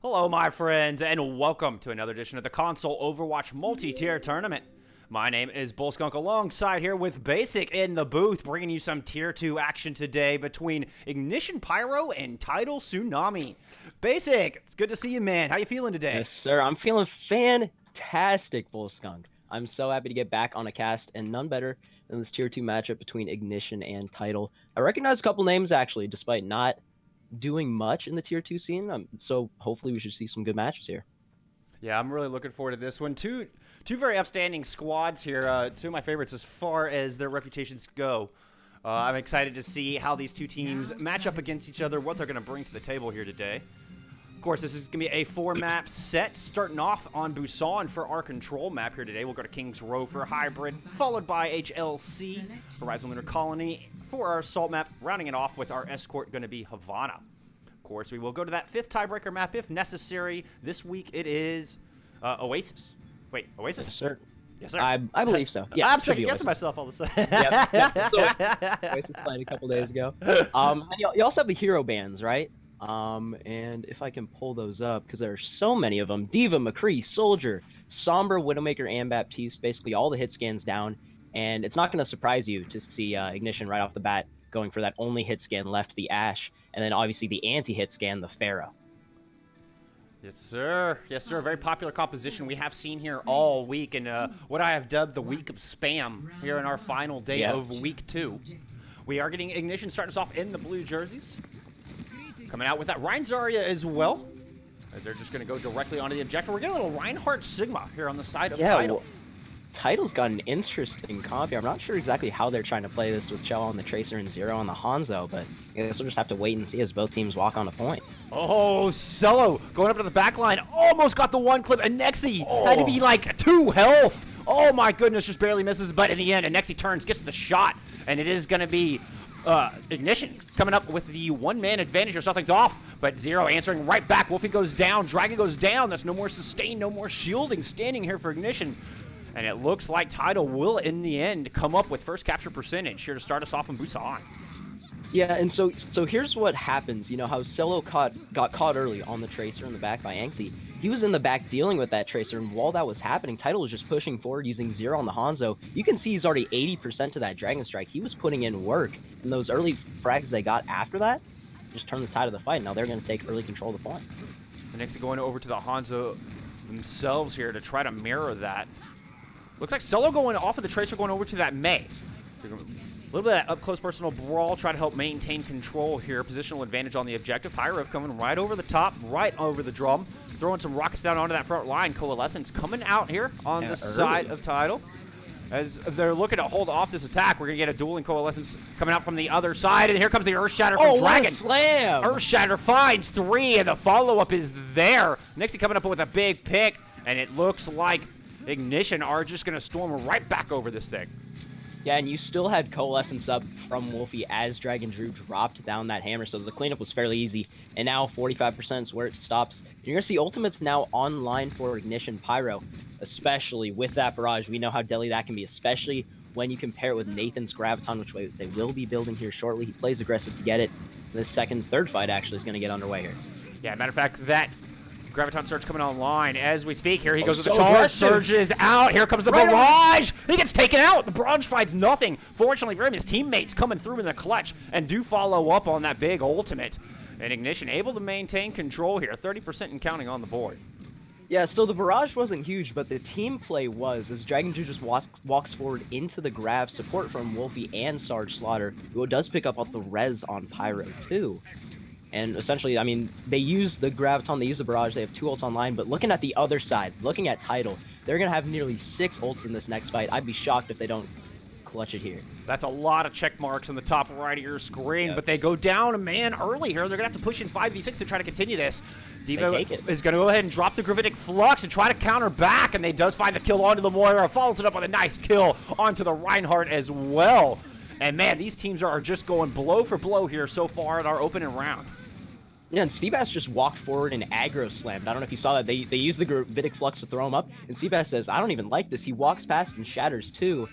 Hello, my friends, and welcome to another edition of the Console Overwatch Multi-Tier Tournament. My name is Bullskunk, alongside here with Baysk in the booth, bringing you some Tier 2 action today between Ignition Pyro and Tidal Tsunami. Baysk, it's good to see you, man. How you feeling today? Yes, sir. I'm feeling fantastic, Bullskunk. I'm so happy to get back on a cast, and none better than this Tier 2 matchup between Ignition and Tidal. I recognize a couple names, actually, despite not doing much in the Tier 2 scene, so hopefully we should see some good matches here. Yeah, I'm really looking forward to this one. Two very upstanding squads here. Two of my favorites as far as their reputations go. I'm excited to see how these two teams match up against each other, what they're going to bring to the table here today. Of course, this is going to be a 4-map set, starting off on Busan for our control map here today. We'll go to King's Row for Hybrid, followed by HLC, Horizon Lunar Colony, for our assault map, rounding it off with our escort going to be Havana. Of course, we will go to that 5th tiebreaker map if necessary. This week it is Oasis. Wait, Oasis? Yes, sir. Yes, sir. I believe so. Yeah, I'm second guessing myself all of a sudden. Yep. Oasis played a couple days ago. And you also have the hero bands, right? And if I can pull those up, because there are so many of them. Diva, McCree, Soldier, Sombra, Widowmaker, and Baptiste, basically all the hit scans down. And it's not going to surprise you to see Ignition right off the bat going for that only hit scan left, the Ashe, and then obviously the anti-hit scan, the Pharaoh. Yes, sir. Yes, sir. A very popular composition we have seen here all week, and what I have dubbed the week of spam here in our final day of week 2. We are getting Ignition starting us off in the blue jerseys. Coming out with that Rein Zarya as well, as they're just going to go directly onto the objective. We're getting a little Reinhardt Sigma here on the side of Tidal. Well, Tidal's got an interesting comp here. I'm not sure exactly how they're trying to play this with Chell on the Tracer and Zero on the Hanzo, but I guess we'll just have to wait and see as both teams walk on a point. Oh, Cello going up to the back line. Almost got the one clip. And Nexi had to be like 2 health. Oh my goodness, just barely misses. But in the end, Nexi turns, gets the shot. And it is going to be Ignition coming up with the one-man advantage or something's off. But Zero answering right back. Wolfie goes down. Dragon goes down. That's no more sustain, no more shielding standing here for Ignition. And it looks like Tidal will, in the end, come up with first capture percentage here to start us off in Busan. Yeah, and so here's what happens. You know how Cello got caught early on the Tracer in the back by Angsty. He was in the back dealing with that Tracer, and while that was happening, Tidal was just pushing forward using Zero on the Hanzo. You can see he's already 80% to that Dragon Strike. He was putting in work, and those early frags they got after that just turned the tide of the fight. Now they're going to take early control of the point. The next going over to the Hanzo themselves here to try to mirror that. Looks like Solo going off of the Tracer, going over to that Mei. A little bit of that up-close personal brawl, try to help maintain control here. Positional advantage on the objective. Pyro coming right over the top, right over the drum. Throwing some rockets down onto that front line. Coalescence coming out here on the side of Tidal. As they're looking to hold off this attack, we're going to get a dueling Coalescence coming out from the other side. And here comes the Earthshatter from Dragon. What a slam! Earthshatter finds 3, and the follow-up is there. Nixie coming up with a big pick, and it looks like Ignition are just going to storm right back over this thing. Yeah, and you still had Coalescence up from Wolfie as Dragon Drew dropped down that hammer, so the cleanup was fairly easy. And now 45% is where it stops. You're going to see ultimates now online for Ignition Pyro, especially with that barrage. We know how deadly that can be, especially when you compare it with Nathan's Graviton, which they will be building here shortly. He plays aggressive to get it. This third fight actually is going to get underway here. Yeah, matter of fact, that Graviton Surge coming online as we speak. Here he goes with the charge. Surge is out. Here comes the barrage. He gets taken out. The barrage finds nothing. Fortunately for him, his teammates coming through in the clutch and do follow up on that big ultimate. And Ignition able to maintain control here. 30% and counting on the board. Yeah, so the barrage wasn't huge, but the team play was, as Dragon 2 just walks forward into the grab, support from Wolfie and Sarge Slaughter, who does pick up the res on Pyro too. And essentially, I mean, they use the Graviton, they use the barrage, they have 2 ults online, but looking at the other side, looking at Tidal, they're going to have nearly 6 ults in this next fight. I'd be shocked if they don't clutch it here. That's a lot of check marks in the top right of your screen, but they go down a man early here. They're going to have to push in 5v6 to try to continue this. Diva is going to go ahead and drop the Gravitic Flux and try to counter back, and they does find the kill onto the Moira, follows it up with a nice kill onto the Reinhardt as well. And man, these teams are just going blow for blow here so far in our opening round. Yeah, and Seabass just walked forward and aggro slammed. I don't know if you saw that. They used the Gravitic Flux to throw him up, and Seabass says, I don't even like this. He walks past and shatters too.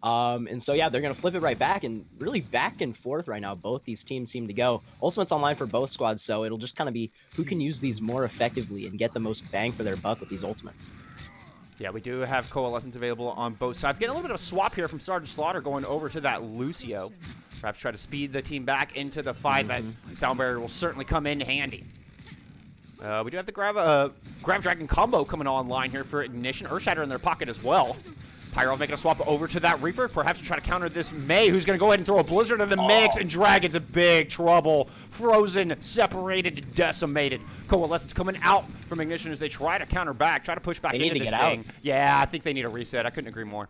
And so yeah, they're gonna flip it right back, and really back and forth right now. Both these teams seem to go. Ultimate's online for both squads, so it'll just kind of be who can use these more effectively and get the most bang for their buck with these ultimates. Yeah, we do have Coalescence available on both sides. Getting a little bit of a swap here from Sergeant Slaughter going over to that Lucio. Perhaps try to speed the team back into the fight. That Sound Barrier will certainly come in handy. We do have the Grab Dragon combo coming online here for Ignition. Earthshatter in their pocket as well. Pyro making a swap over to that Reaper, perhaps to try to counter this May, who's going to go ahead and throw a Blizzard in the mix, and Dragon's in big trouble. Frozen, separated, decimated. Coalescence coming out from Ignition as they try to counter back, try to push back into this thing. Yeah, I think they need a reset. I couldn't agree more.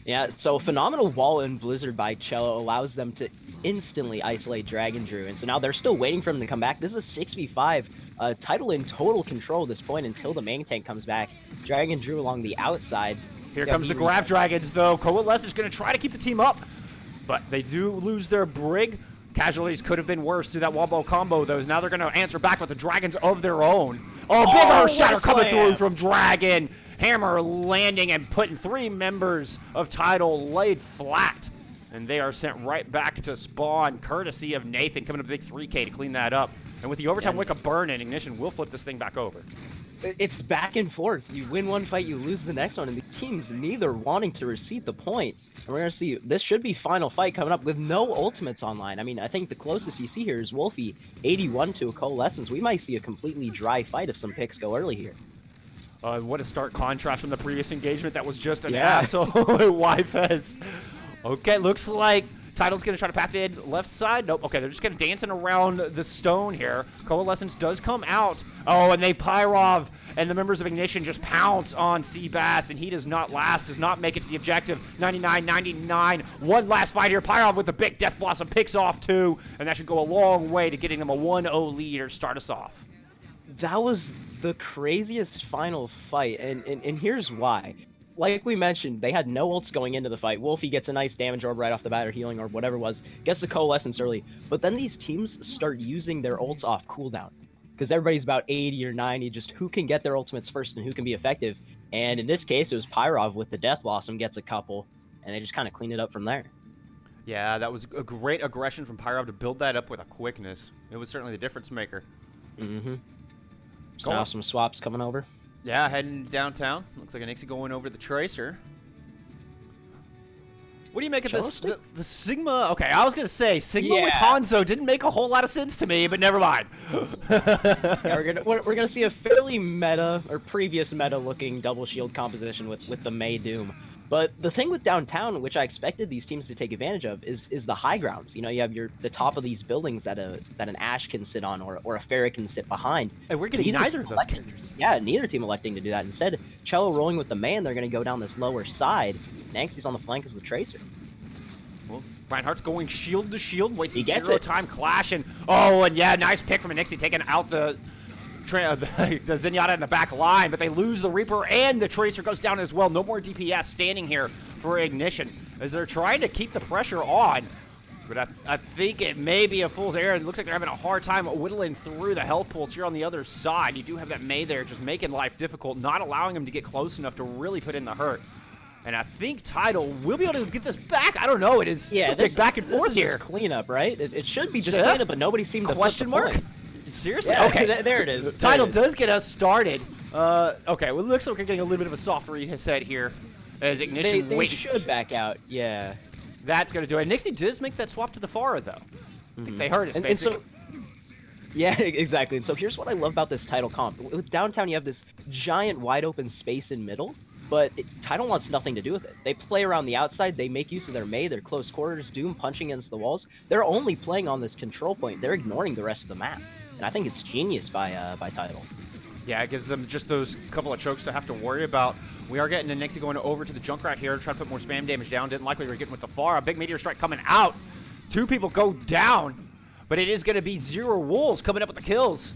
Yeah, so phenomenal wall and Blizzard by Cello allows them to instantly isolate Dragon Drew, and so now they're still waiting for him to come back. This is a 6v5. Tidal in total control at this point until the main tank comes back. Dragon Drew along the outside. Here comes the Grab Dragons, though. Coalescence is going to try to keep the team up, but they do lose their Brig. Casualties could have been worse through that wall combo, though. Now they're going to answer back with the Dragons of their own. Oh, big Earthshatter coming through from Dragon. Hammer landing and putting 3 members of Tidal laid flat. And they are sent right back to spawn, courtesy of Nathan coming up with a big 3K to clean that up. And with the overtime wick of burn and Ignition, will flip this thing back over. It's back and forth. You win one fight, you lose the next one, and the teams neither wanting to recede the point. And we're going to see, this should be final fight coming up with no ultimates online. I mean, I think the closest you see here is Wolfie, 81 to a Coalescence. We might see a completely dry fight if some picks go early here. What a stark contrast from the previous engagement. That was just an absolute Y-fest. Okay, looks like Tidal's going to try to path in left side. Nope. Okay, they're just going to dancing around the stone here. Coalescence does come out. Oh, and they Pyrov, and the members of Ignition just pounce on Seabass, and he does not last, does not make it to the objective. 99-99. One last fight here. Pyrov with the big Death Blossom picks off 2, and that should go a long way to getting them a 1-0 lead or start us off. That was the craziest final fight, and here's why. Like we mentioned, they had no ults going into the fight. Wolfie gets a nice damage orb right off the bat, or healing orb, whatever it was. Gets the Coalescence early. But then these teams start using their ults off cooldown. Because everybody's about 80 or 90, just who can get their ultimates first and who can be effective. And in this case, it was Pyrov with the Death Blossom, gets a couple, and they just kind of clean it up from there. Yeah, that was a great aggression from Pyrov to build that up with a quickness. It was certainly the difference maker. So now some swaps coming over. Yeah, heading downtown. Looks like a Nixie going over the Tracer. What do you make of this? The Sigma? Okay, I was going to say, Sigma with Hanzo didn't make a whole lot of sense to me, but never mind. Yeah, we're gonna see a fairly meta, or previous meta-looking double shield composition with the May Doom. But the thing with downtown, which I expected these teams to take advantage of, is the high grounds. You know, you have the top of these buildings that an Ashe can sit on, or a Ferret can sit behind. And we're getting neither of those characters. Yeah, neither team electing to do that. Instead, Cello rolling with the man, they're going to go down this lower side. Nanksy's on the flank as the Tracer. Well, Reinhardt's going shield to shield, wasting zero time clashing. Oh, and yeah, nice pick from Nixie, taking out the Zenyatta in the back line, but they lose the Reaper, and the Tracer goes down as well. No more DPS standing here for Ignition as they're trying to keep the pressure on. But I think it may be a fool's errand. It looks like they're having a hard time whittling through the health pools here on the other side. You do have that May there just making life difficult, not allowing them to get close enough to really put in the hurt. And I think Tidal will be able to get this back. I don't know. It is a big back and forth here. Just cleanup, right? It should be just cleanup, but nobody seemed to question mark. Seriously? Yeah, okay. There it is. Tidal does get us started. Okay, well, it looks like we're getting a little bit of a soft reset here as Ignition they should back out, yeah. That's going to do it. Nixie does make that swap to the Pharah, though. I think they heard us, basically. Yeah, exactly. And so here's what I love about this Tidal comp. With downtown, you have this giant wide open space in middle, but Tidal wants nothing to do with it. They play around the outside. They make use of their May, their close quarters, Doom punching against the walls. They're only playing on this control point. They're ignoring the rest of the map. And I think it's genius by Tidal. Yeah, it gives them just those couple of chokes to have to worry about. We are getting the Nixie going over to the Junkrat here, trying to put more spam damage down. Didn't like what we were getting with the Pharah. Big Meteor Strike coming out. 2 people go down, but it is going to be Zero Wolves coming up with the kills.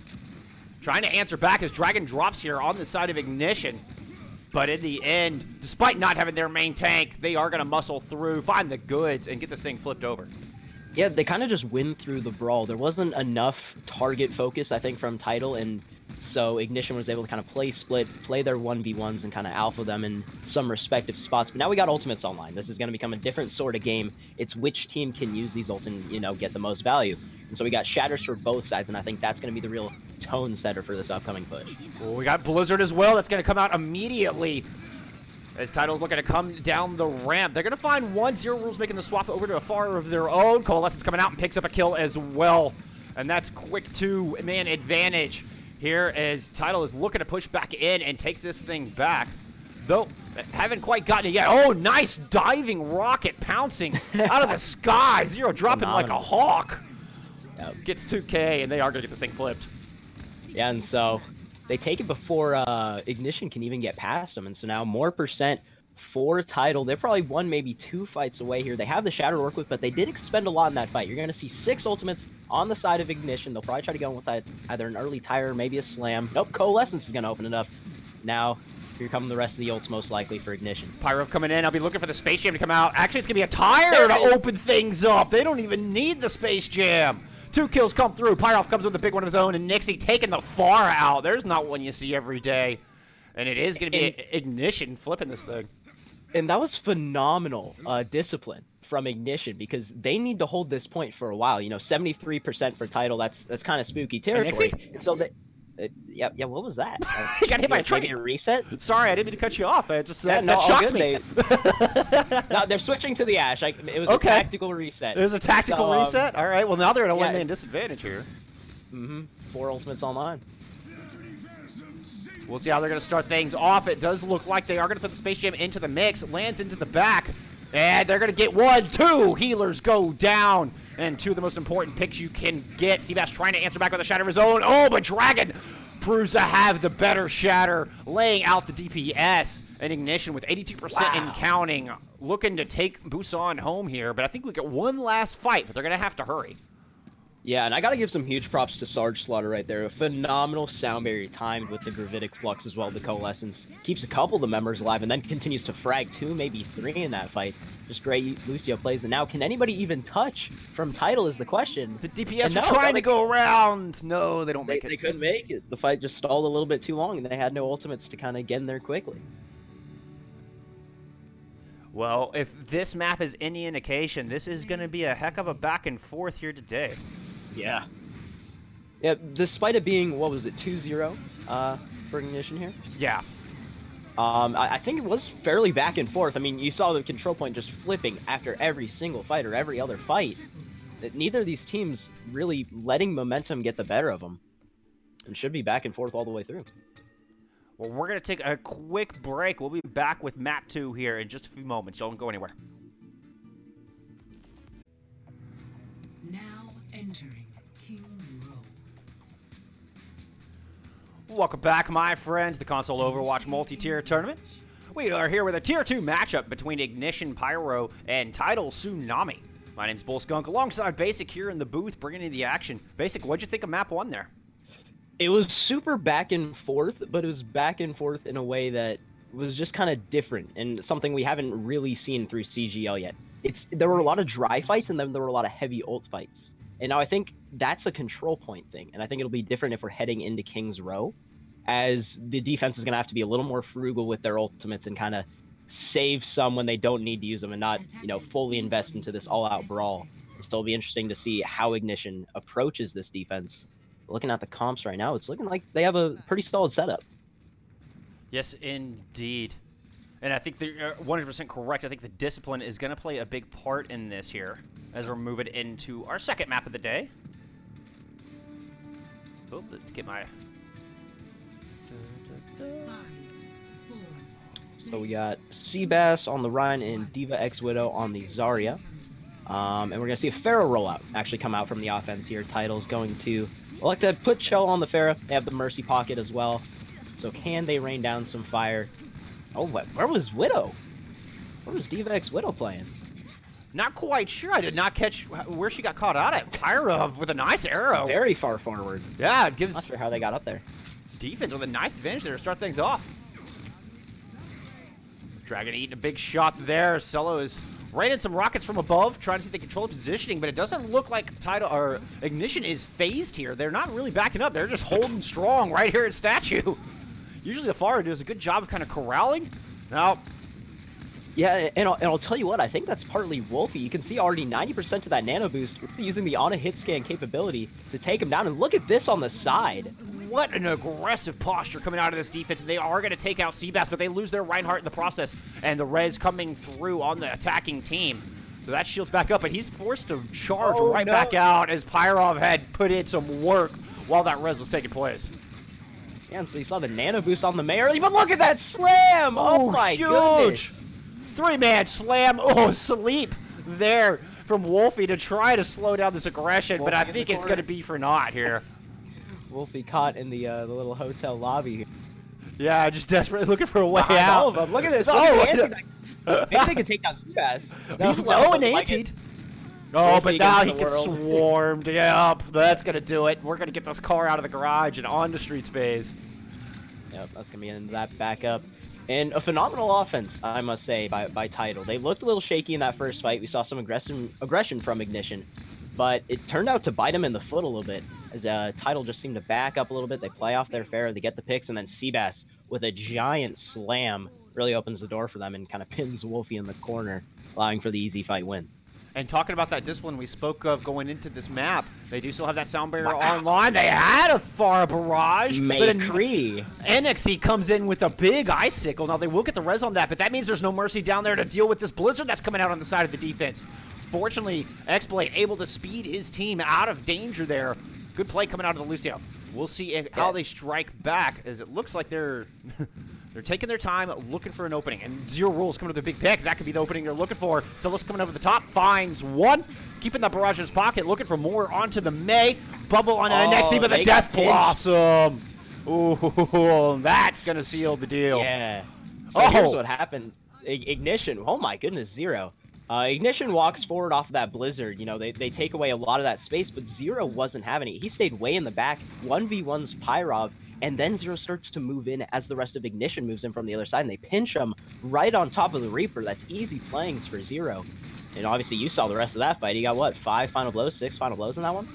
Trying to answer back as Dragon drops here on the side of Ignition. But in the end, despite not having their main tank, they are going to muscle through, find the goods, and get this thing flipped over. Yeah, they kind of just win through the brawl. There wasn't enough target focus, I think, from Tidal, and so Ignition was able to kind of play split, play their 1v1s, and kind of alpha them in some respective spots. But now we got ultimates online. This is going to become a different sort of game. It's which team can use these ults and, you know, get the most value. And so we got shatters for both sides, and I think that's going to be the real tone setter for this upcoming push. Well, we got Blizzard as well. That's going to come out immediately as Tidal's looking to come down the ramp. They're going to find one. Zero Rules making the swap over to a far of their own. Coalescence coming out and picks up a kill as well. And that's quick two-man advantage here as Tidal is looking to push back in and take this thing back. Though, haven't quite gotten it yet. Oh, nice diving rocket pouncing out of the sky. Zero dropping like a hawk. Yep. Gets 2K, and they are going to get this thing flipped. Yeah, and so they take it before Ignition can even get past them. And so now more percent for Tidal. They're probably 1, maybe 2 fights away here. They have the Shatter to work with, but they did expend a lot in that fight. You're going to see 6 ultimates on the side of Ignition. They'll probably try to go in with either an early tire or maybe a slam. Nope, Coalescence is going to open it up. Now, here come the rest of the ults most likely for Ignition. Pyro coming in. I'll be looking for the Space Jam to come out. Actually, it's going to be a tire to open things up. They don't even need the Space Jam. 2 kills come through. Pyro comes with a big one of his own, and Nixie taking the far out. There's not one you see every day. And it is going to be Ignition flipping this thing. And that was phenomenal discipline from Ignition because they need to hold this point for a while. You know, 73% for Tidal. That's kind of spooky territory. And so they, yeah, what was that? You got hit by a train. Maybe a reset? Sorry, I didn't mean to cut you off. It just Yeah, that shocked me. No, they're switching to the Ash. It was a tactical reset. It was a tactical reset. All right. Well, now they're at a yeah, 1-man disadvantage here. 4 ultimates online. We'll see how they're going to start things off. It does look like they are going to put the Space Jam into the mix. Lands into the back. And they're going to get 1, 2. Healers go down. And 2 of the most important picks you can get. Seabass trying to answer back with a shatter of his own. Oh, but Dragon proves to have the better shatter. Laying out the DPS. And Ignition with 82% and counting. Looking to take Busan home here. But I think we get one last fight. But they're going to have to hurry. Yeah, and I gotta give some huge props to Sarge Slaughter right there. A phenomenal sound barrier timed with the Gravitic Flux as well, the Coalescence. Keeps a couple of the members alive and then continues to frag 2, maybe 3 in that fight. Just great Lucio plays. And now, can anybody even touch from Tidal is the question. The DPS are trying to go around. No, they don't make it. They couldn't make it. The fight just stalled a little bit too long, and they had no ultimates to kind of get in there quickly. Well, if this map is any indication, this is going to be a heck of a back and forth here today. Yeah. Yeah, despite it being, what was it, 2-0 for Ignition here? Yeah. I think it was fairly back and forth. I mean, you saw the control point just flipping after every single fight or every other fight. Neither of these teams really letting momentum get the better of them. And should be back and forth all the way through. Well, we're going to take a quick break. We'll be back with map 2 here in just a few moments. Don't go anywhere. Now entering King's Row. Welcome back, my friends, the Console Overwatch multi-tier tournament. We are here with a Tier 2 matchup between Ignition, Pyro, and Tidal, Tsunami. My name's Bullskunk, alongside Baysk here in the booth, bringing in the action. Baysk, what'd you think of map 1 there? It was super back and forth, but it was back and forth in a way that was just kind of different and something we haven't really seen through CGL yet. There were a lot of dry fights and then there were a lot of heavy ult fights. And now I think that's a control point thing. And I think it'll be different if we're heading into King's Row, as the defense is going to have to be a little more frugal with their ultimates and kind of save some when they don't need to use them and not, you know, fully invest into this all-out brawl. It'll still be interesting to see how Ignition approaches this defense. Looking at the comps right now, it's looking like they have a pretty solid setup. Yes, indeed. And I think they're 100% correct. I think the discipline is going to play a big part in this here as we're moving into our second map of the day. Oh, let's get my... So we got Seabass on the Rhine and Diva X Widow on the Zarya. And we're going to see a Pharaoh rollout actually come out from the offense here. Tidal's going to elect to put Cho on the Pharaoh. They have the Mercy Pocket as well. So can they rain down some fire? Oh, where was Widow? Where was Diva X Widow playing? Not quite sure. I did not catch where she got caught out at. Pyro with a nice arrow. Very far forward. Yeah, it gives... Not sure how they got up there. Defense with a nice advantage there to start things off. Dragon eating a big shot there. Cello is ran in some rockets from above, trying to see if they control the positioning, but it doesn't look like Tidal or Ignition is phased here. They're not really backing up. They're just holding strong right here at Statue. Usually the Fire does a good job of kind of corralling. Now, Yeah, and I'll tell you what, I think that's partly Wolfie. You can see already 90% of that nano boost using the on-a-hit scan capability to take him down. And look at this on the side. what an aggressive posture coming out of this defense. They are going to take out Seabass, but they lose their Reinhardt in the process. And the res coming through on the attacking team. So that shield's back up, but he's forced to charge back out as Pyro had put in some work while that res was taking place. Yeah, and so you saw the nano boost on the May early, but look at that slam! Oh my goodness! Three-man slam. Oh, sleep there from Wolfie to try to slow down this aggression, but I think it's going to be for naught here. Wolfie caught in the little hotel lobby. Yeah, just desperately looking for a way out. All of them. Look at this. Maybe they can take down Seabass. He's low and antied. Oh, but now he gets swarmed. Yep, that's going to do it. We're going to get this car out of the garage and on to streets phase. Yep, that's going to be into that backup. And a phenomenal offense, I must say, by Tidal. They looked a little shaky in that first fight. We saw some aggression from Ignition, but it turned out to bite them in the foot a little bit, as Tidal just seemed to back up a little bit. They play off their fair, they get the picks, and then Seabass with a giant slam really opens the door for them and kind of pins Wolfie in the corner, allowing for the easy fight win. And talking about that discipline we spoke of going into this map, they do still have that sound barrier online. They had a far barrage. Maykree. NXC comes in with a big icicle. Now they will get the res on that, but that means there's no mercy down there to deal with this blizzard that's coming out on the side of the defense. Fortunately, X-Blade able to speed his team out of danger there. Good play coming out of the Lucio. We'll see how they strike back, as it looks like they're they're taking their time looking for an opening. And Zero Rules coming with a big pick. That could be the opening they're looking for. Silas coming over the top, finds one. Keeping that barrage in his pocket, looking for more onto the May. Bubble on NXC, but the Death Blossom. Ooh, that's going to seal the deal. Yeah. So here's what happened. Ignition. Oh my goodness, Zero. Ignition walks forward off of that blizzard. You know, they take away a lot of that space, but Zero wasn't having it. He stayed way in the back, 1v1's Pyro, and then Zero starts to move in as the rest of Ignition moves in from the other side, and they pinch him right on top of the Reaper. That's easy playings for Zero. And obviously, you saw the rest of that fight. He got, what, 5 final blows, 6 final blows in that one?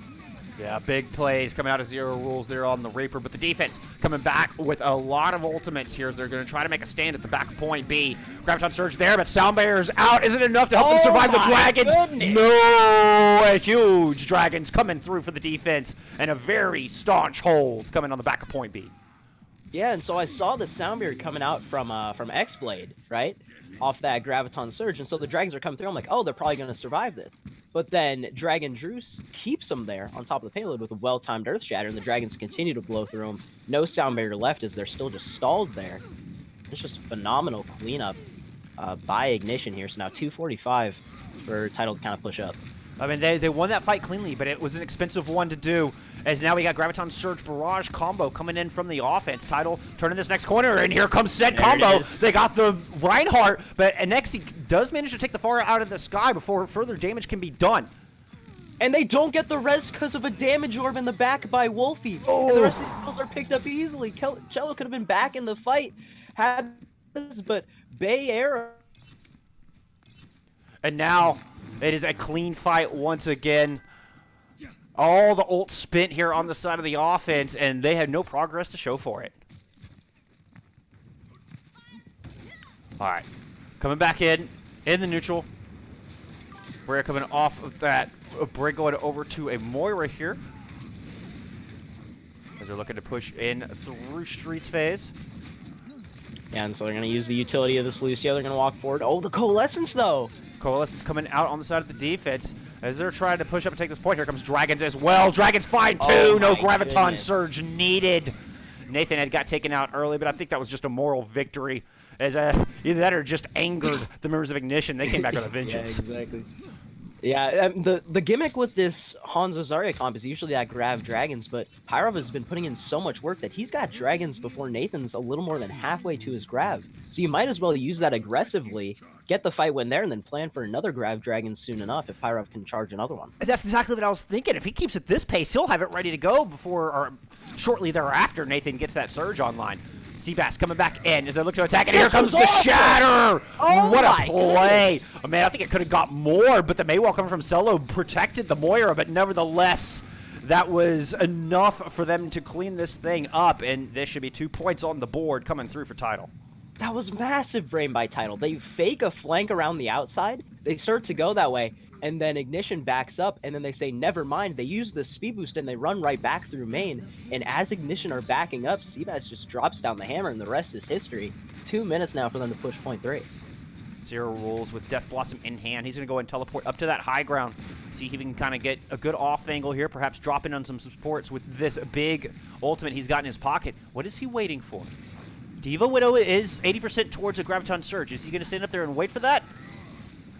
Yeah, big plays coming out of Zero Rules there on the Reaper, but the defense coming back with a lot of ultimates here as they're going to try to make a stand at the back point B. Graviton Surge there, but Sound Barrier's out. Is it enough to help them survive the Dragons? Goodness. No! A huge Dragons coming through for the defense, and a very staunch hold coming on the back of point B. Yeah, and so I saw the Sound Barrier coming out from X-Blade, right? Off that Graviton Surge, and so the Dragons are coming through. I'm like, oh, they're probably going to survive this. But then Dragon Druce keeps them there on top of the payload with a well-timed Earth Shatter, and the Dragons continue to blow through them. No Sound Barrier left as they're still just stalled there. It's just a phenomenal cleanup by Ignition here. So now 245 for Tidal to kind of push up. I mean, they won that fight cleanly, but it was an expensive one to do, as now we got Graviton Surge Barrage combo coming in from the offense. Tidal turning this next corner, and here comes said combo. They got the Reinhardt, but Nexi does manage to take the far out of the sky before further damage can be done. And they don't get the res because of a damage orb in the back by Wolfie. Oh. And the rest of these kills are picked up easily. Cello could have been back in the fight, had this, but Bay Arrow. And now it is a clean fight once again. All the ult spent here on the side of the offense, and they had no progress to show for it. All right, coming back in the neutral. We're coming off of that break, going over to a Moira here, as they're looking to push in through streets phase. Yeah, and so they're going to use the utility of this Lucio. They're going to walk forward. Oh, the Coalescence, though. Coalescence coming out on the side of the defense as they're trying to push up and take this point. Here comes Dragons as well. Dragons find two. Oh, no Graviton Surge needed. Nathan had got taken out early, but I think that was just a moral victory, as either that or just angered the members of Ignition. They came back with a vengeance. Yeah, exactly. Yeah, the gimmick with this Hanzo Zarya comp is usually that Grav Dragons, but Pyro has been putting in so much work that he's got Dragons before Nathan's a little more than halfway to his Grav. So you might as well use that aggressively, get the fight win there, and then plan for another Grav Dragon soon enough if Pyro can charge another one. That's exactly what I was thinking. If he keeps at this pace, he'll have it ready to go before or shortly thereafter Nathan gets that Surge online. Seabass coming back in as they look to attack, and here This comes was the awesome! shatter! Oh What my a play! goodness. Oh, man, I think it could have got more, but the Maywell coming from Solo protected the Moira, but nevertheless, that was enough for them to clean this thing up, and there should be 2 points on the board coming through for Tidal. That was massive brain by Tidal. They fake a flank around the outside. They start to go that way, and then Ignition backs up, and then they say, never mind. They use the speed boost, and they run right back through main. And as Ignition are backing up, Seabass just drops down the hammer, and the rest is history. 2 minutes now for them to push point 3. Zero Rules with Death Blossom in hand. He's going to go and teleport up to that high ground. See if he can kind of get a good off angle here, perhaps drop in on some supports with this big ultimate he's got in his pocket. What is he waiting for? Diva Widow is 80% towards a Graviton Surge. Is he going to stand up there and wait for that?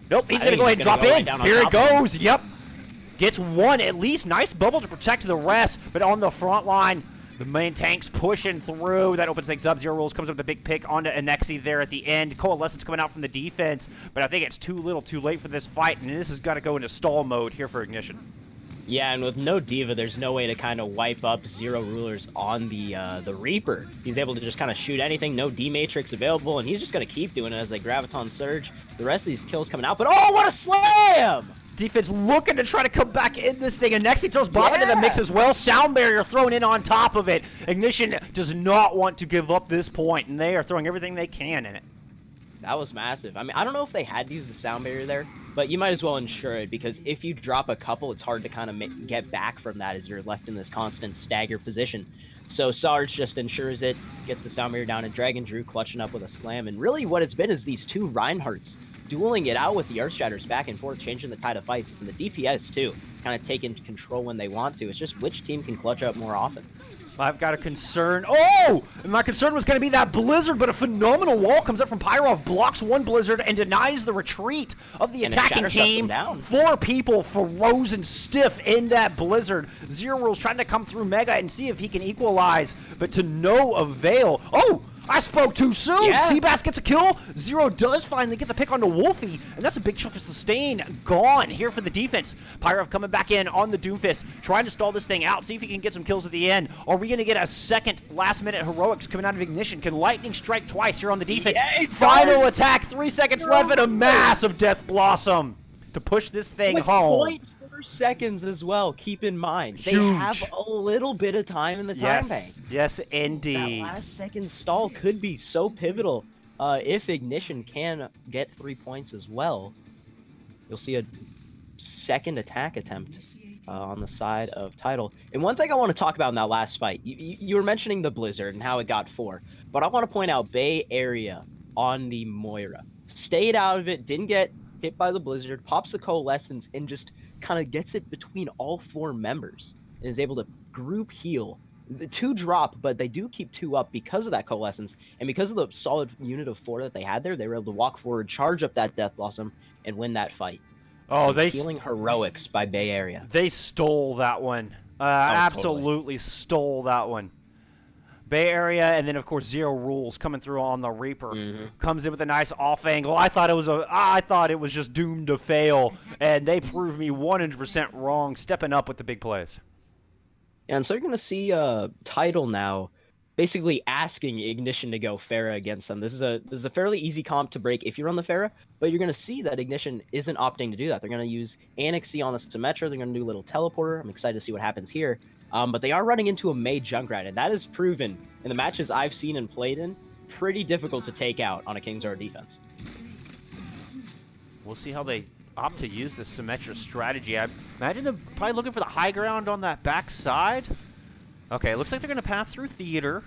Nope, he's going to go ahead and drop in. Here it goes. Yep. Gets one at least. Nice bubble to protect the rest, but on the front line, the main tank's pushing through. That opens things up. Zero Rules comes up with a big pick onto Anexi there at the end. Coalescence coming out from the defense, but I think it's too little too late for this fight, and this has got to go into stall mode here for Ignition. Yeah, and with no Diva, there's no way to kind of wipe up Zero Rulers on the Reaper. He's able to just kind of shoot anything, no D-Matrix available, and he's just going to keep doing it as they Graviton Surge. The rest of these kills coming out, but oh, what a slam! Defense looking to try to come back in this thing, and Nexi throws Bob into the mix as well. Sound barrier thrown in on top of it. Ignition does not want to give up this point, and they are throwing everything they can in it. That was massive. I mean, I don't know if they had to use the sound barrier there, but you might as well ensure it, because if you drop a couple, it's hard to kind of get back from that as you're left in this constant stagger position. So Sarge just ensures it, gets the sound barrier down, and Dragon Drew clutching up with a slam. And really what it's been is these two Reinhardts dueling it out with the Earthshatters back and forth, changing the tide of fights, and the DPS too, kind of taking control when they want to. It's just which team can clutch up more often. I've got a concern. Oh! And my concern was going to be that Blizzard, but a phenomenal wall comes up from Pyro, blocks one Blizzard, and denies the retreat of the attacking team. 4 people frozen stiff in that Blizzard. Zero Rules trying to come through Mega and see if he can equalize, but to no avail. Oh! I spoke too soon! Yeah. Seabass gets a kill. Zero does finally get the pick onto Wolfie, and that's a big chunk of sustain gone here for the defense. Pyro coming back in on the Doomfist, trying to stall this thing out, see if he can get some kills at the end. Are we going to get a second last-minute heroics coming out of Ignition? Can Lightning strike twice here on the defense? Yeah, Final attack, 3 seconds left, and a massive Death Blossom to push this thing With home. 0.4 seconds as well, keep in mind. They Huge. have a little bit of time in the time bank. Yes, That indeed. last second stall could be so pivotal. If Ignition can get 3 points as well, you'll see a second attack attempt on the side of Tidal. And one thing I want to talk about in that last fight, you were mentioning the Blizzard and how it got 4, but I want to point out Bay Area on the Moira. Stayed out of it, didn't get hit by the Blizzard, pops the Coalescence, and just kind of gets it between all 4 members and is able to group heal. The 2 drop, but they do keep 2 up because of that Coalescence, and because of the solid unit of 4 that they had there, they were able to walk forward, charge up that Death Blossom, and win that fight. Oh, they Healing heroics by Bay Area. They stole that one. Absolutely stole that one. Bay Area, and then of course Zero Rules coming through on the Reaper. Comes in with a nice off angle. I thought it was just doomed to fail, and they proved me 100% wrong, stepping up with the big plays. And so you're gonna see Tidal now basically asking Ignition to go Pharah against them. This is a fairly easy comp to break if you're on the Pharah, but you're gonna see that Ignition isn't opting to do that. They're gonna use Anixie on the Symmetra. They're gonna do a little teleporter. I'm excited to see what happens here. But they are running into a Mei Junkrat, and that is proven in the matches I've seen and played in, pretty difficult to take out on a King's Road defense. We'll see how they opt to use the Symmetra strategy. I imagine they're probably looking for the high ground on that back side. Okay, it looks like they're going to path through Theater.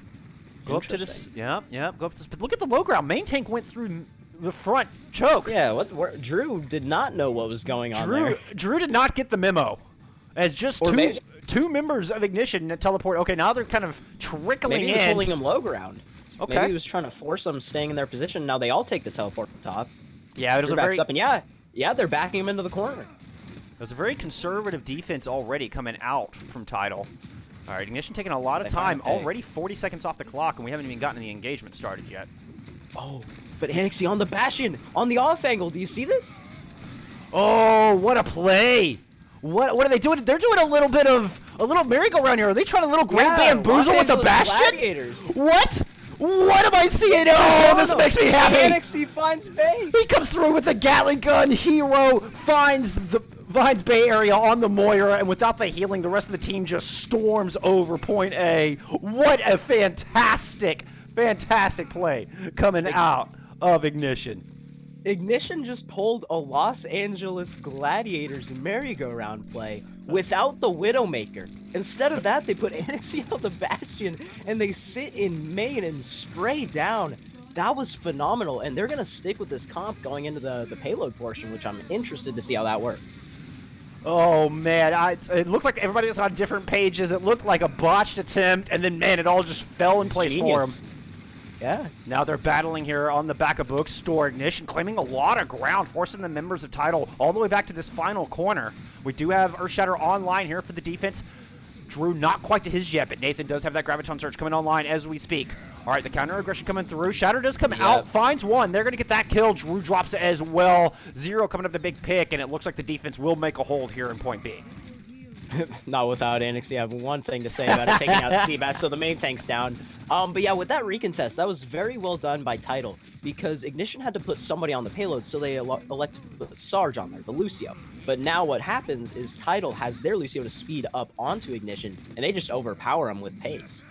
Go up to this. Yep, go up to this. But look at the low ground. Main tank went through the front choke. Yeah, Drew did not know what was going on there. Drew did not get the memo. As just two members of Ignition that teleport. Okay, now they're kind of trickling in. Maybe he was holding them low ground. Okay. Maybe he was trying to force them staying in their position. Now they all take the teleport from top. Yeah, it was a very... up, and yeah, they're backing him into the corner. It was a very conservative defense already coming out from Tidal. All right, Ignition taking a lot of time. Already 40 seconds off the clock, and we haven't even gotten the engagement started yet. Oh, but Anixie on the Bastion, on the off angle. Do you see this? Oh, what a play! What are they doing? They're doing a little merry-go-round here. Are they trying a little Great Bamboozle with the Bastion? Gladiators. What? What am I seeing? Oh, this makes me happy. NXT finds Baysk. He comes through with the Gatling gun. Hero finds Bay Area on the Moira, and without the healing, the rest of the team just storms over point A. What a fantastic play coming out of Ignition. Ignition just pulled a Los Angeles Gladiators merry-go-round play without the Widowmaker. Instead of that, they put NXT on the Bastion, and they sit in main and spray down. That was phenomenal, and they're going to stick with this comp going into the payload portion, which I'm interested to see how that works. Oh, man, it looked like everybody was on different pages. It looked like a botched attempt, and then, man, it all just fell in place for them. Yeah. Now they're battling here on the back of Bookstore. Ignition claiming a lot of ground, forcing the members of Tidal all the way back to this final corner. We do have Earthshatter online here for the defense. Drew not quite to his yet, but Nathan does have that Graviton Surge coming online as we speak. All right, the counter aggression coming through. Shatter does come out, finds one. They're going to get that kill. Drew drops it as well. Zero coming up the big pick, and it looks like the defense will make a hold here in point B. Not without NXT. I have one thing to say about it, taking out Seabass, so the main tank's down. But yeah, with that recontest, that was very well done by Tidal, because Ignition had to put somebody on the payload, so they elected to put Sarge on there, the Lucio. But now what happens is Tidal has their Lucio to speed up onto Ignition, and they just overpower him with pace.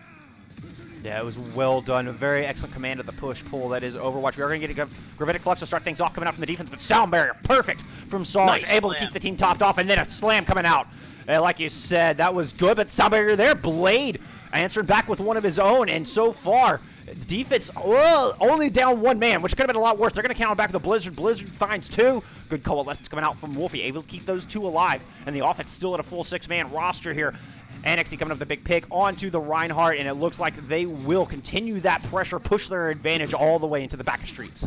Yeah, it was well done. A very excellent command of the push-pull. That is Overwatch. We are going to get a Gravitic Flux to start things off coming out from the defense, but Sound Barrier, perfect from Sarge, Nice able slam. to keep the team topped off, and then a slam coming out. Like you said, that was good, but Sound Barrier there. Blade answering back with one of his own, and so far, defense only down one man, which could have been a lot worse. They're going to counter back with the Blizzard. Blizzard finds two. Good coalescence coming out from Wolfie, able to keep those two alive, and the offense still at a full six-man roster here. NXT coming up the big pick onto the Reinhardt, and it looks like they will continue that pressure, push their advantage all the way into the back of streets.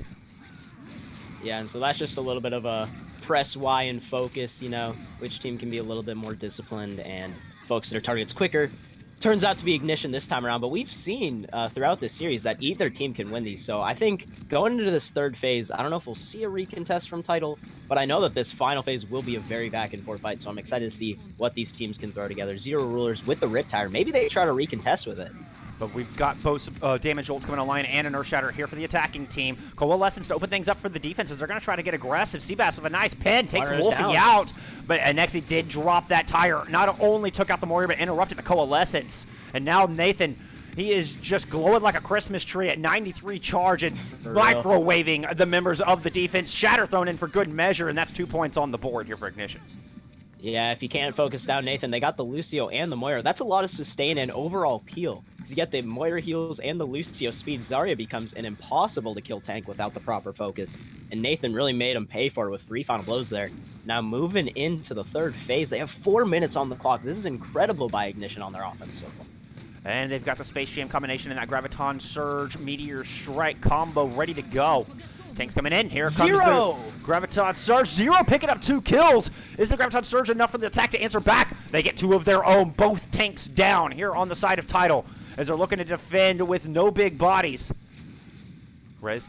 Yeah, and so that's just a little bit of a press Y and focus, you know, which team can be a little bit more disciplined and focus their targets quicker. Turns out to be Ignition this time around, but we've seen throughout this series that either team can win these. So I think going into this third phase, I don't know if we'll see a recontest from Tidal, but I know that this final phase will be a very back and forth fight. So I'm excited to see what these teams can throw together. Zero Rulers with the Riptire. Maybe they try to recontest with it. But we've got both damage ults coming online and an Earthshatter here for the attacking team. Coalescence to open things up for the defenses. They're going to try to get aggressive. Seabass with a nice pin takes Wolfie out. But Nexi did drop that tire. Not only took out the Moira, but interrupted the Coalescence. And now Nathan, he is just glowing like a Christmas tree at 93 charge and microwaving the members of the defense. Shatter thrown in for good measure, and that's 2 points on the board here for Ignition. Yeah, if you can't focus down Nathan, they got the Lucio and the Moira. That's a lot of sustain and overall peel. To get the Moira heals and the Lucio speed, Zarya becomes an impossible to kill tank without the proper focus. And Nathan really made him pay for it with 3 final blows there. Now moving into the third phase, they have 4 minutes on the clock. This is incredible by Ignition on their offense so far. And they've got the Space Jam combination and that Graviton Surge Meteor Strike combo ready to go. Tanks coming in. Here comes the Graviton Surge. Zero picking up 2 kills. Is the Graviton Surge enough for the attack to answer back? They get 2 of their own. Both tanks down here on the side of Tidal as they're looking to defend with no big bodies. That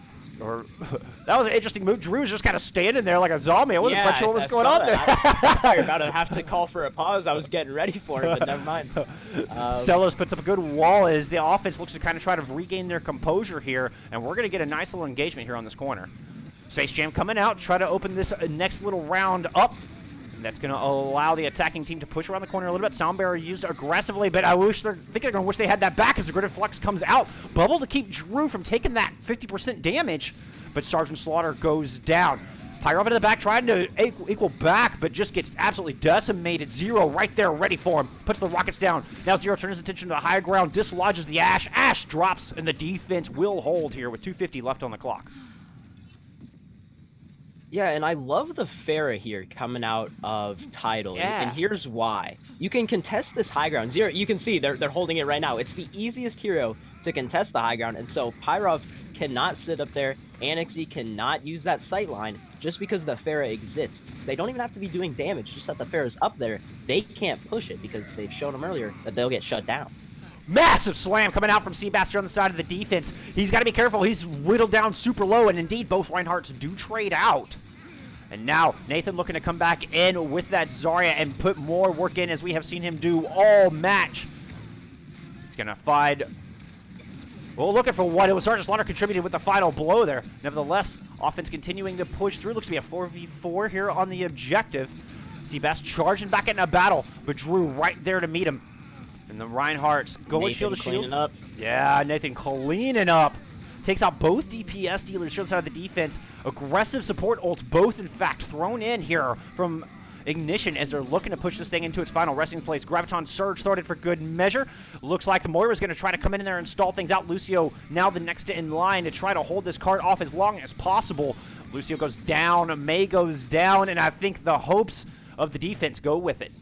was an interesting move. Drew was just kind of standing there like a zombie. I wasn't quite sure what was going on there. I thought you were about to have to call for a pause. I was getting ready for it, but never mind. Celos puts up a good wall as the offense looks to kind of try to regain their composure here, and we're going to get a nice little engagement here on this corner. Space Jam coming out to try to open this next little round up. That's going to allow the attacking team to push around the corner a little bit. Sound Barrier used aggressively, but I think they're going to wish they had that back as the Grid Flux comes out. Bubble to keep Drew from taking that 50% damage, but Sergeant Slaughter goes down. Pyro up into the back, trying to equal back, but just gets absolutely decimated. Zero right there, ready for him. Puts the rockets down. Now Zero turns his attention to the high ground, dislodges the Ash. Ash drops, and the defense will hold here with 2:50 left on the clock. Yeah, and I love the Pharah here coming out of Tidal, and here's why. You can contest this high ground. Zero, you can see they're holding it right now. It's the easiest hero to contest the high ground, and so Pyro cannot sit up there. Anixie cannot use that sight line just because the Pharah exists. They don't even have to be doing damage, just that the Pharah's up there. They can't push it because they've shown them earlier that they'll get shut down. Massive slam coming out from Seabaster on the side of the defense. He's got to be careful. He's whittled down super low, and indeed, both Reinhardts do trade out. And now, Nathan looking to come back in with that Zarya and put more work in as we have seen him do all match. He's going to find Well, looking for what? It was Sergeant Slaughter contributed with the final blow there. Nevertheless, offense continuing to push through. Looks to be a 4v4 here on the objective. See Baysk charging back into battle, but Drew right there to meet him. And the Reinhardt's going shield to shield. Up. Yeah, Nathan cleaning up. Takes out both DPS dealers, shield side of the defense. Aggressive support ults, both in fact thrown in here from Ignition as they're looking to push this thing into its final resting place. Graviton Surge started for good measure. Looks like the Moira's going to try to come in there and stall things out. Lucio now the next in line to try to hold this card off as long as possible. Lucio goes down, May goes down, and I think the hopes of the defense go with it.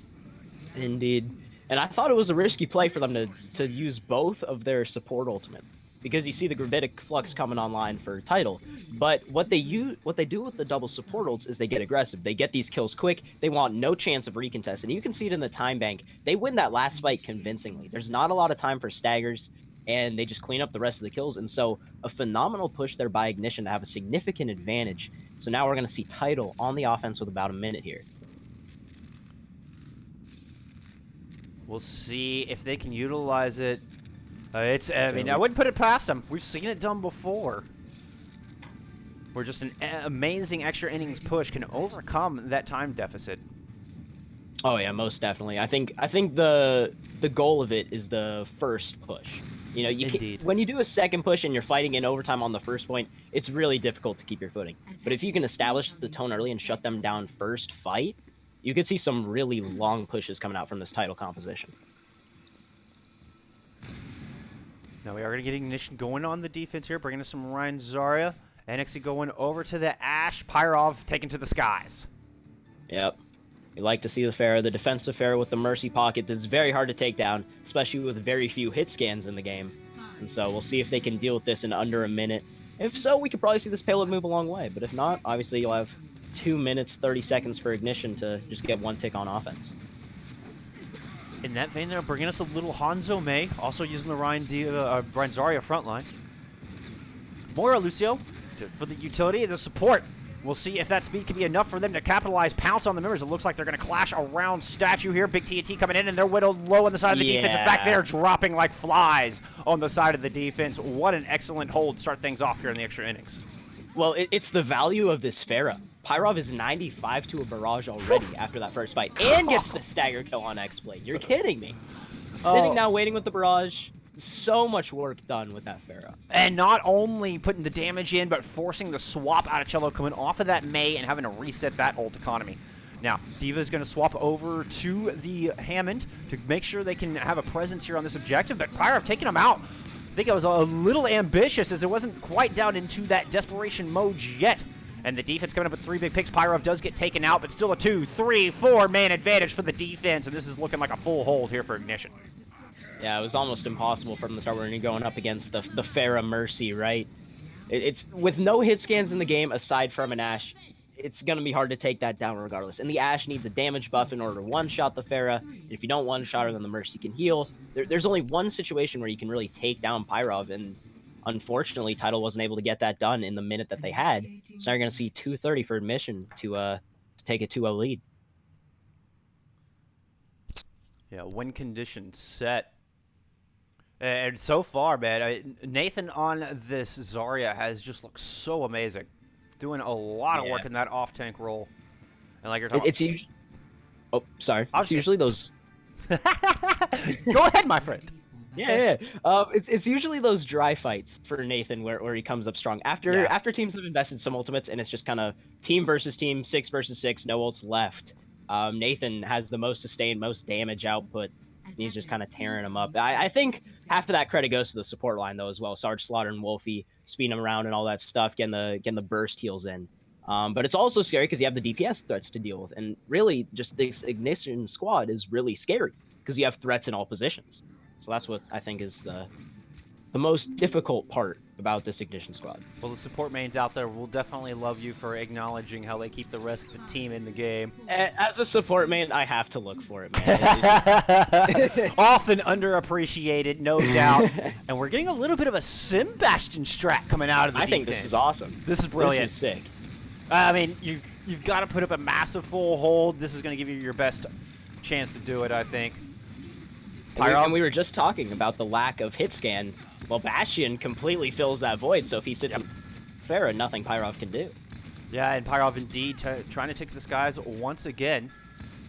Indeed. And I thought it was a risky play for them to use both of their support ultimate, because you see the Gravitic Flux coming online for Tidal. But what they do with the double support ults is they get aggressive. They get these kills quick. They want no chance of recontest. And you can see it in the time bank. They win that last fight convincingly. There's not a lot of time for staggers, and they just clean up the rest of the kills. And so a phenomenal push there by Ignition to have a significant advantage. So now we're going to see Tidal on the offense with about a minute here. We'll see if they can utilize it. I mean, I wouldn't put it past them. We've seen it done before. Where just an amazing extra innings push can overcome that time deficit. Oh yeah, most definitely. I think the goal of it is the first push. You know, when you do a second push and you're fighting in overtime on the first point, it's really difficult to keep your footing. But if you can establish the tone early and shut them down first fight, you could see some really long pushes coming out from this Tidal composition. Now we are going to get Ignition going on the defense here, bringing us some Ryan Zarya. NXT going over to the Ashe. Pyro taken to the skies. Yep. We like to see the Pharah, the defensive Pharah with the Mercy Pocket. This is very hard to take down, especially with very few hit scans in the game. And so we'll see if they can deal with this in under a minute. If so, we could probably see this payload move a long way. But if not, obviously you'll have 2 minutes, 30 seconds for Ignition to just get one tick on offense. In that vein, they're bringing us a little Hanzo May, also using the Ryan Zarya frontline. Moira Lucio for the utility and the support. We'll see if that speed can be enough for them to capitalize, pounce on the members. It looks like they're going to clash around Statue here. Big TNT coming in, and they're whittled low on the side of the defense. In fact, they're dropping like flies on the side of the defense. What an excellent hold to start things off here in the extra innings. Well, it's the value of this Pharah. Pyrov is 95 to a barrage already after that first fight, and gets the stagger kill on X-Blade. You're kidding me. Sitting now waiting with the barrage. So much work done with that Pharah. And not only putting the damage in, but forcing the swap out of Cello coming off of that May and having to reset that ult economy. Now, D.Va is going to swap over to the Hammond to make sure they can have a presence here on this objective, but Pyro taking them out. I think it was a little ambitious as it wasn't quite down into that desperation mode yet. And the defense coming up with 3 big picks. Pyro does get taken out, but still a 2, 3, 4 man advantage for the defense, and this is looking like a full hold here for Ignition. Yeah, it was almost impossible from the start when you're going up against the Pharah Mercy, right? It's with no hit scans in the game aside from an Ashe, it's going to be hard to take that down regardless. And the Ashe needs a damage buff in order to one-shot the Pharah. If you don't one-shot her, then the Mercy can heal. There's only one situation where you can really take down Pyrov, and unfortunately, Tidal wasn't able to get that done in the minute that they had. So now you're going to see 2:30 for Admission to take a 2-0 lead. Yeah, win condition set. And so far, man, Nathan on this Zarya has just looked so amazing. Doing a lot of work in that off-tank role. And like you're talking it's usually... Oh, sorry. It's usually those... Go ahead, my friend. Yeah. It's usually those dry fights for Nathan where he comes up strong. After teams have invested some ultimates and it's just kind of team versus team, 6 versus 6, no ults left. Nathan has the most sustained, most damage output. He's just kind of tearing them up. I think half of that credit goes to the support line, though, as well. Sarge Slaughter and Wolfie speeding them around and all that stuff, getting the burst heals in. But it's also scary because you have the DPS threats to deal with. And really, just this Ignition squad is really scary because you have threats in all positions. So that's what I think is the most difficult part about this Ignition squad. Well, the support mains out there will definitely love you for acknowledging how they keep the rest of the team in the game. As a support main, I have to look for it, man. Often underappreciated, no doubt. And we're getting a little bit of a Sim Bastion strat coming out of the defense. I think this is awesome. This is brilliant. This is sick. I mean, you've got to put up a massive full hold. This is going to give you your best chance to do it, I think. And we were just talking about the lack of hit scan Well, Bastion completely fills that void, so if he sits Yep. in Pharah, nothing Pyrov can do. Yeah, and Pyro indeed trying to take the skies once again.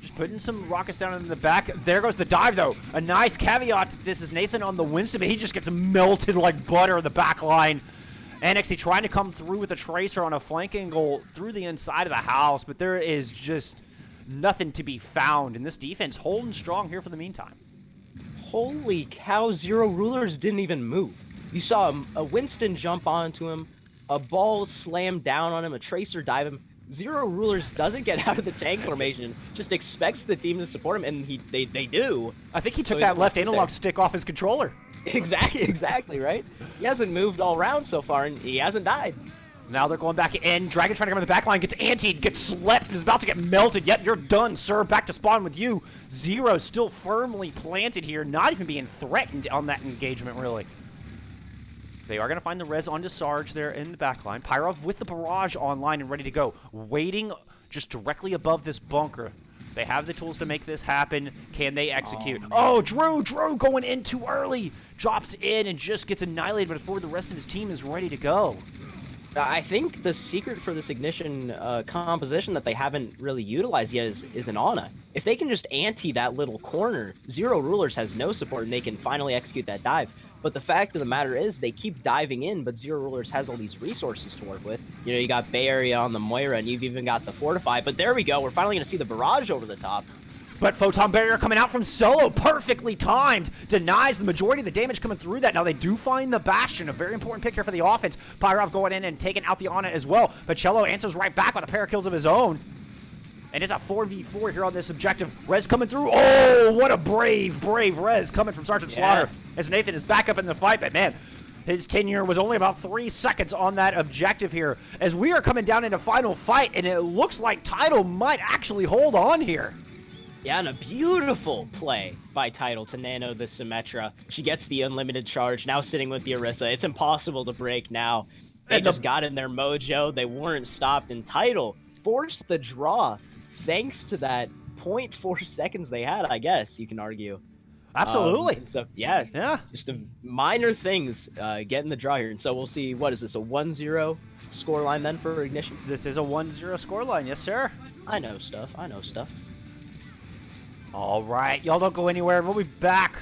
Just putting some rockets down in the back. There goes the dive, though. A nice caveat to this is Nathan on the Winston, but he just gets melted like butter in the back line. NXT trying to come through with a tracer on a flank angle through the inside of the house, but there is just nothing to be found. And this defense holding strong here for the meantime. Holy cow, Zero Rulers didn't even move. You saw a Winston jump onto him, a ball slam down on him, a tracer dive him. Zero Rulers doesn't get out of the tank formation, just expects the team to support him, and they do. I think he took So that left there. analog stick off his controller. Exactly, right? He hasn't moved all round so far, and he hasn't died. Now they're going back in. Dragon trying to come in the back line, gets antied, gets slept, and is about to get melted. Yet you're done, sir. Back to spawn with you. Zero still firmly planted here, not even being threatened on that engagement, really. They are going to find the res onto Sarge there in the back line. Pyro with the barrage online and ready to go. Waiting just directly above this bunker. They have the tools to make this happen. Can they execute? Oh, Drew going in too early. Drops in and just gets annihilated before the rest of his team is ready to go. I think the secret for this Ignition composition that they haven't really utilized yet is an Ana. If they can just ante that little corner, Zero Rulers has no support and they can finally execute that dive. But the fact of the matter is they keep diving in, but Zero Rulers has all these resources to work with. You know, you got Bay Area on the Moira, and you've even got the Fortify. But there we go. We're finally going to see the barrage over the top. But Photon Barrier coming out from Solo, perfectly timed, denies the majority of the damage coming through that. Now they do find the Bastion, a very important pick here for the offense. Pyrov going in and taking out the Ana as well. But Cello answers right back with a pair of kills of his own. And it's a 4v4 here on this objective. Rez coming through. Oh, what a brave Rez coming from Sergeant Slaughter. As Nathan is back up in the fight, but man, his tenure was only about 3 seconds on that objective here. As we are coming down into final fight, and it looks like Tidal might actually hold on here. Yeah, and a beautiful play by Tidal to nano the Symmetra. She gets the unlimited charge, now sitting with the Orisa. It's impossible to break now. They just got in their mojo. They weren't stopped, and Tidal forced the draw thanks to that 0.4 seconds they had, I guess, you can argue. Absolutely. So, yeah, just a minor things getting the draw here. And so we'll see, what is this, a 1-0 scoreline then for Ignition? This is a 1-0 scoreline, yes, sir. I know stuff. All right, y'all don't go anywhere. We'll be back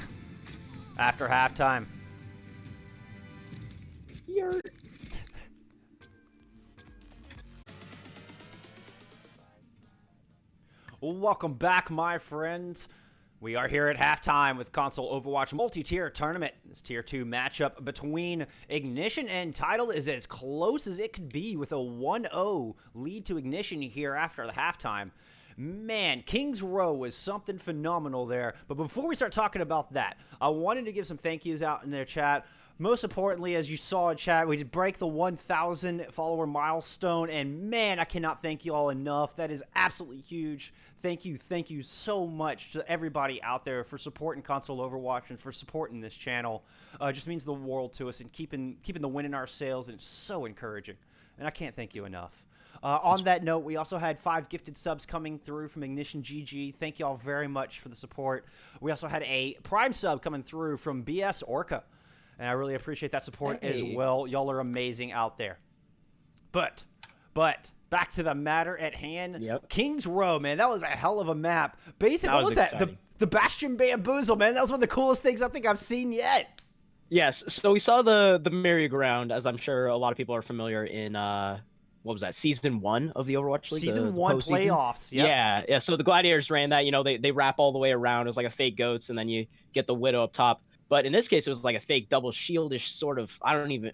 after halftime. You're... Welcome back, my friends. We are here at halftime with Console Overwatch multi-tier tournament. This Tier 2 matchup between Ignition and Tidal is as close as it could be with a 1-0 lead to Ignition here after the halftime. Man, King's Row was something phenomenal there. But before we start talking about that, I wanted to give some thank yous out in their chat. Most importantly, as you saw in chat, we did break the 1,000 follower milestone, and man, I cannot thank you all enough. That is absolutely huge. Thank you so much to everybody out there for supporting Console Overwatch and for supporting this channel. It just means the world to us and keeping the win in our sails, and it's so encouraging. And I can't thank you enough. On that note, we also had 5 gifted subs coming through from Ignition GG. Thank you all very much for the support. We also had a Prime sub coming through from BS Orca. And I really appreciate that support as well. Y'all are amazing out there. But back to the matter at hand. Yep. King's Row, man, that was a hell of a map. Basically, what was that? Exciting. The Bastion Bamboozle, man. That was one of the coolest things I think I've seen yet. Yes, so we saw the merry-go-round, as I'm sure a lot of people are familiar in, what was that, Season 1 of the Overwatch League? Season 1 playoffs, yep. Yeah, so the Gladiators ran that, you know, they wrap all the way around. It was like a fake goats, and then you get the Widow up top. But in this case, it was like a fake double shieldish sort of, I don't even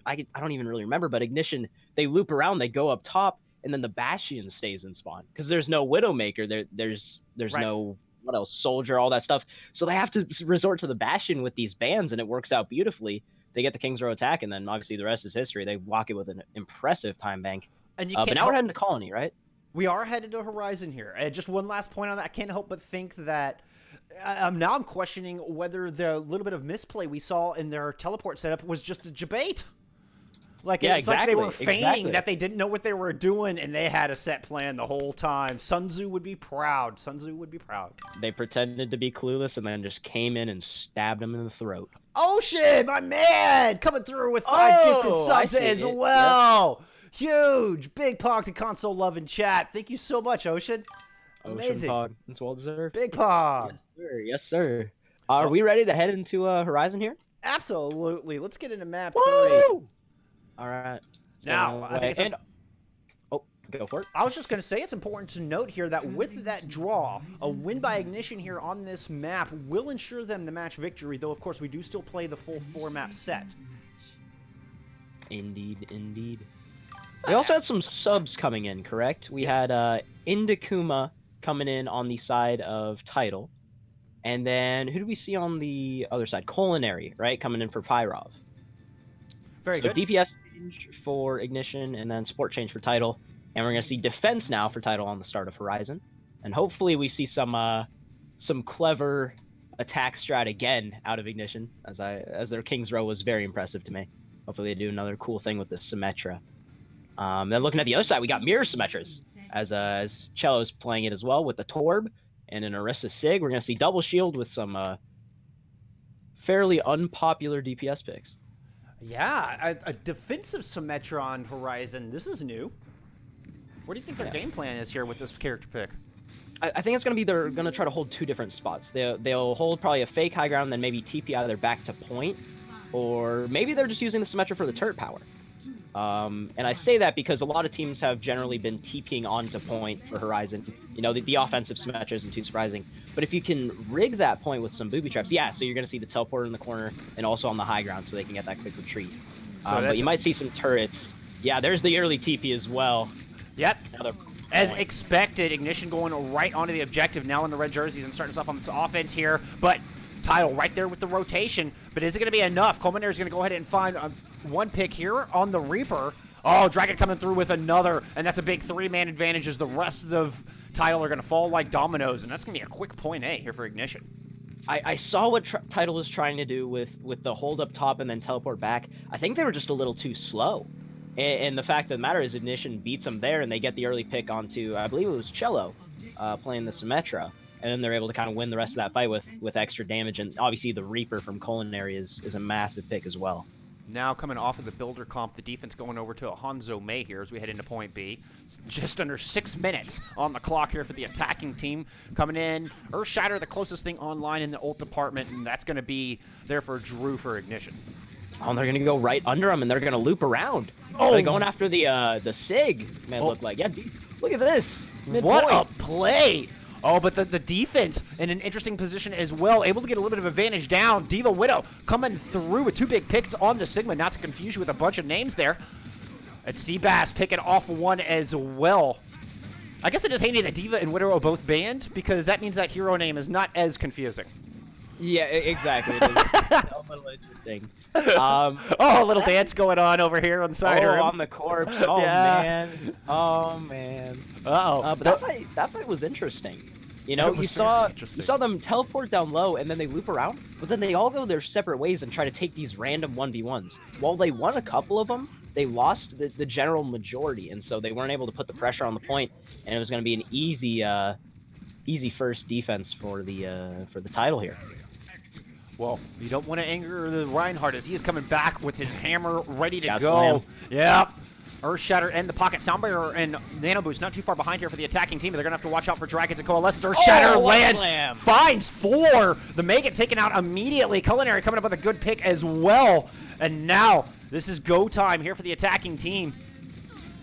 really remember, but Ignition, they loop around, they go up top, and then the Bastion stays in spawn. Because there's no Widowmaker, there's right. No, what else, Soldier, all that stuff. So they have to resort to the Bastion with these bans, and it works out beautifully. They get the King's Row attack, and then obviously the rest is history. They walk it with an impressive time bank. And you but now we're heading to Colony, right? We are headed to Horizon here. And just one last point on that. I can't help but think that now I'm questioning whether the little bit of misplay we saw in their teleport setup was just a debate. Like, yeah, it's exactly, like they were feigning that they didn't know what they were doing, and they had a set plan the whole time. Sun Tzu would be proud. Sun Tzu would be proud. They pretended to be clueless and then just came in and stabbed him in the throat. Ocean, my man, coming through with 5 gifted Oh, I subs see as it. well. Huge. Big pog to console love and chat. Thank you so much, Ocean. Ocean Amazing. Pog. It's well deserved. Big pog. Yes, sir. Yes, sir. Are Oh. we ready to head into Horizon here? Absolutely. Let's get into map 3. Woo! All right. Let's Now, go I think away. Oh, go for it. I was just going to say it's important to note here that with that draw, a win by Ignition here on this map will ensure them the match victory, though, of course, we do still play the full 4-map set. Indeed, indeed. We also had some subs coming in, correct? We had Indakuma coming in on the side of Tidal. And then who do we see on the other side? Culinary, right? Coming in for Pyro. Very So good. DPS change for Ignition and then support change for Tidal. And we're going to see defense now for Tidal on the start of Horizon. And hopefully we see some clever attack strat again out of Ignition, as their King's Row was very impressive to me. Hopefully they do another cool thing with the Symmetra. Then looking at the other side, we got Mirror Symmetras as Cello's playing it as well with the Torb and an Orisa Sig. We're going to see double shield with some fairly unpopular DPS picks. Yeah, a defensive Symmetra on Horizon. This is new. What do you think their game plan is here with this character pick? I think it's going to be they're going to try to hold 2 different spots. They'll hold probably a fake high ground, then maybe TP out of their back to point. Or maybe they're just using the Symmetra for the turret power. And I say that because a lot of teams have generally been TPing onto point for Horizon. You know, the offensive Symmetra isn't too surprising. But if you can rig that point with some booby traps, yeah, so you're going to see the teleporter in the corner and also on the high ground so they can get that quick retreat. But you might see some turrets. Yeah, there's the early TP as well. Yep. Another As point. expected, Ignition going right onto the objective now in the red jerseys and starting us off on this offense here. But Tidal right there with the rotation. But is it going to be enough? Culminator is going to go ahead and find one pick here on the Reaper. Oh, Dragon coming through with another. And that's a big 3-man advantage as the rest of Tidal are going to fall like dominoes. And that's going to be a quick point A here for Ignition. I saw what Tidal was trying to do with the hold up top and then teleport back. I think they were just a little too slow. And the fact of the matter is Ignition beats them there, and they get the early pick onto, I believe it was Cello, playing the Symmetra. And then they're able to kind of win the rest of that fight with extra damage. And obviously the Reaper from Culinary is a massive pick as well. Now coming off of the builder comp, the defense going over to a Hanzo Mei here as we head into point B. It's just under 6 minutes on the clock here for the attacking team. Coming in, Earthshatter, the closest thing online in the ult department, and that's going to be there for Drew for Ignition. Oh, and they're going to go right under them, and they're going to loop around. Oh! They're going after the Sig, man, look like. Yeah, look at this. What a Midpoint. play! Oh, but the defense in an interesting position as well, able to get a little bit of advantage down. Diva Widow coming through with 2 big picks on the Sigma, not to confuse you with a bunch of names there. It's Seabass picking off one as well. I guess it is handy that Diva and Widow are both banned, because that means that hero name is not as confusing. Yeah, exactly. It is a little interesting. Oh, a little dance going on over here on the side of him. On the corpse. Oh, Yeah. man. Oh, man. Uh-oh. But that fight was interesting. You know, It was you saw very interesting. them teleport down low, and then they loop around, but then they all go their separate ways and try to take these random 1v1s. While they won a couple of them, they lost the general majority, and so they weren't able to put the pressure on the point, and it was going to be an easy first defense for the title here. Well, you don't want to anger the Reinhardt as he is coming back with his hammer ready to Scout go. slam. Yep. Earthshatter and the pocket soundbarrier and Nano Boost not too far behind here for the attacking team, but they're going to have to watch out for Dragons and Coalescence. Earthshatter Oh, what a lands, slam. finds 4. The May get taken out immediately. Culinary coming up with a good pick as well. And now this is go time here for the attacking team.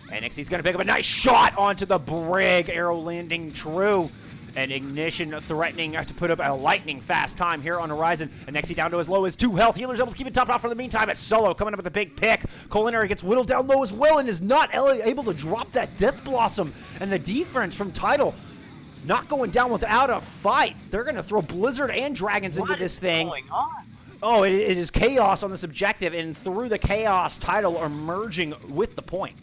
NXT's going to pick up a nice shot onto the Brig. Arrow landing true. And Ignition threatening to put up a lightning fast time here on Horizon. And NXT down to as low as 2 health. Healers able to keep it topped off for the meantime. It's Solo coming up with a big pick. Culinary gets whittled down low as well and is not able to drop that Death Blossom. And the defense from Tidal not going down without a fight. They're going to throw Blizzard and Dragons into this thing. What's going on? Oh, it is chaos on this objective. And through the chaos, Tidal are merging with the point.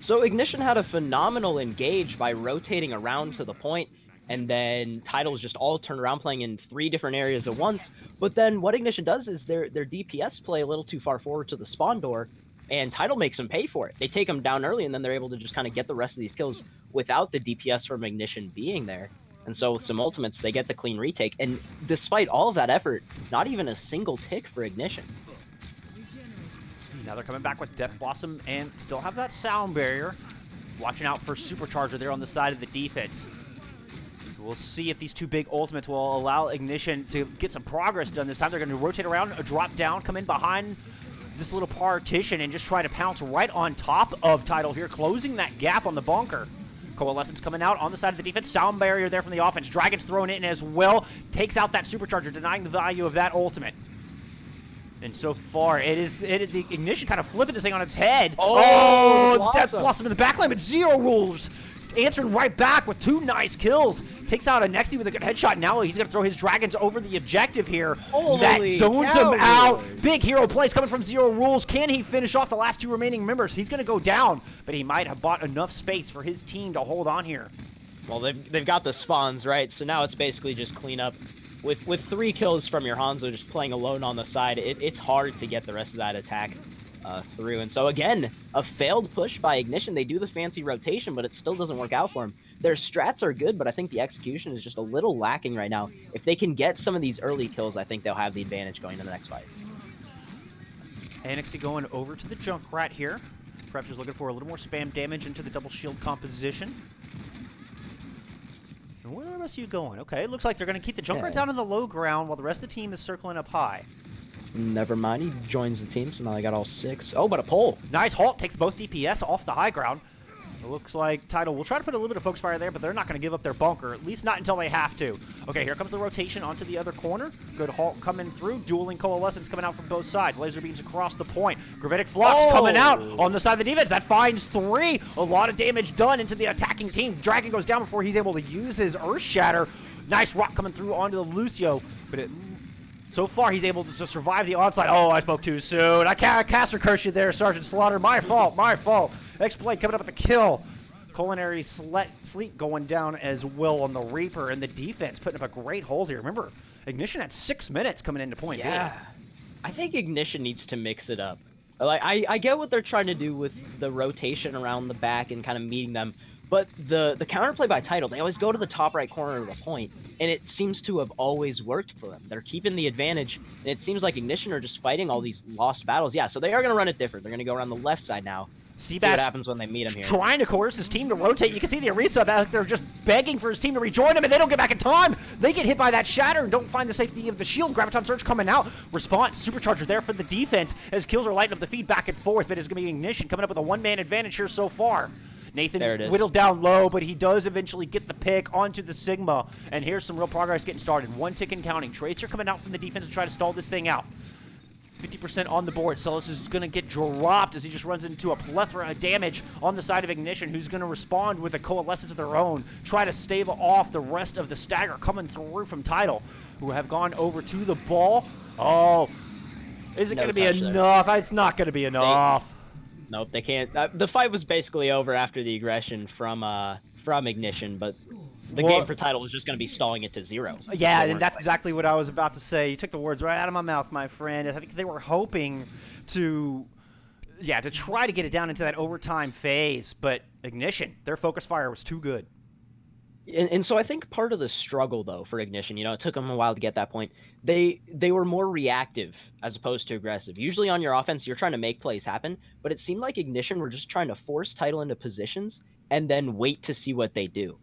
So Ignition had a phenomenal engage by rotating around to the point, and then Tidal's just all turned around playing in 3 different areas at once. But then what Ignition does is their DPS play a little too far forward to the spawn door, and Tidal makes them pay for it. They take them down early, and then they're able to just kind of get the rest of these kills without the DPS from Ignition being there. And so with some ultimates, they get the clean retake. And despite all of that effort, not even a single tick for Ignition. Now they're coming back with Death Blossom and still have that sound barrier. Watching out for Supercharger there on the side of the defense. We'll see if these two big ultimates will allow Ignition to get some progress done this time. They're going to rotate around, drop down, come in behind this little partition and just try to pounce right on top of Tidal here, closing that gap on the bunker. Coalescence coming out on the side of the defense. Sound barrier there from the offense. Dragon's thrown it in as well. Takes out that Supercharger, denying the value of that ultimate. And so far, it is the Ignition kind of flipping this thing on its head. Oh, Death Blossom in the backline, but Zero Rules answering right back with 2 nice kills. Takes out a Nexty with a good headshot. Now he's going to throw his Dragons over the objective here. That zones him out. Big hero plays coming from Zero Rules. Can he finish off the last 2 remaining members? He's going to go down, but he might have bought enough space for his team to hold on here. Well, they've got the spawns, right? So now it's basically just clean up. With 3 kills from your Hanzo just playing alone on the side, it's hard to get the rest of that attack through. And so again, a failed push by Ignition. They do the fancy rotation, but it still doesn't work out for them. Their strats are good, but I think the execution is just a little lacking right now. If they can get some of these early kills, I think they'll have the advantage going into the next fight. Anixie going over to the Junkrat here. Perhaps just looking for a little more spam damage into the double shield composition. And where are the rest of you going? Okay, it looks like they're going to keep the Junkrat down in the low ground while the rest of the team is circling up high. Never mind, he joins the team, so now they got all 6. Oh, but a pull. Nice halt, takes both DPS off the high ground. It looks like Tidal will try to put a little bit of focus fire there, but they're not going to give up their bunker, at least not until they have to. Okay, here comes the rotation onto the other corner. Good halt coming through. Dueling Coalescence coming out from both sides. Laser beams across the point. Gravitic Flux coming out on the side of the defense. That finds 3. A lot of damage done into the attacking team. Dragon goes down before he's able to use his Earth Shatter. Nice rock coming through onto the Lucio, but so far he's able to survive the onslaught. Oh, I spoke too soon. I caster curse you there, Sergeant Slaughter. My fault, my fault. X-Blade coming up with the kill. Culinary Sleep going down as well on the Reaper, and the defense putting up a great hold here. Remember, Ignition had 6 minutes coming into point B. I think Ignition needs to mix it up. Like I get what they're trying to do with the rotation around the back and kind of meeting them, but the counterplay by Tidal, they always go to the top right corner of the point, and it seems to have always worked for them. They're keeping the advantage, and it seems like Ignition are just fighting all these lost battles. Yeah, so they are going to run it different. They're going to go around the left side now. See what happens when they meet him here. Trying to coerce his team to rotate. You can see the Arisa back there just begging for his team to rejoin him, and they don't get back in time. They get hit by that shatter and don't find the safety of the shield. Graviton Surge coming out. Response, Supercharger there for the defense as kills are lighting up the feed back and forth, but it's going to be Ignition coming up with a 1-man advantage here so far. Nathan whittled down low, but he does eventually get the pick onto the Sigma, and here's some real progress getting started. 1 tick and counting. Tracer coming out from the defense to try to stall this thing out. 50% on the board. Celis is going to get dropped as he just runs into a plethora of damage on the side of Ignition, who's going to respond with a Coalescence of their own, try to stave off the rest of the stagger coming through from Tidal, who have gone over to the ball. Oh, is it going to be enough? It's not going to be enough. Nope, they can't. The fight was basically over after the aggression from Ignition, but the game for Tidal was just going to be stalling it to 0. Yeah, and that's exactly what I was about to say. You took the words right out of my mouth, my friend. I think they were hoping to try to get it down into that overtime phase, but Ignition, their focus fire was too good. And so I think part of the struggle, though, for Ignition, it took them a while to get that point. They were more reactive as opposed to aggressive. Usually on your offense, you're trying to make plays happen, but it seemed like Ignition were just trying to force Tidal into positions and then wait to see what they do.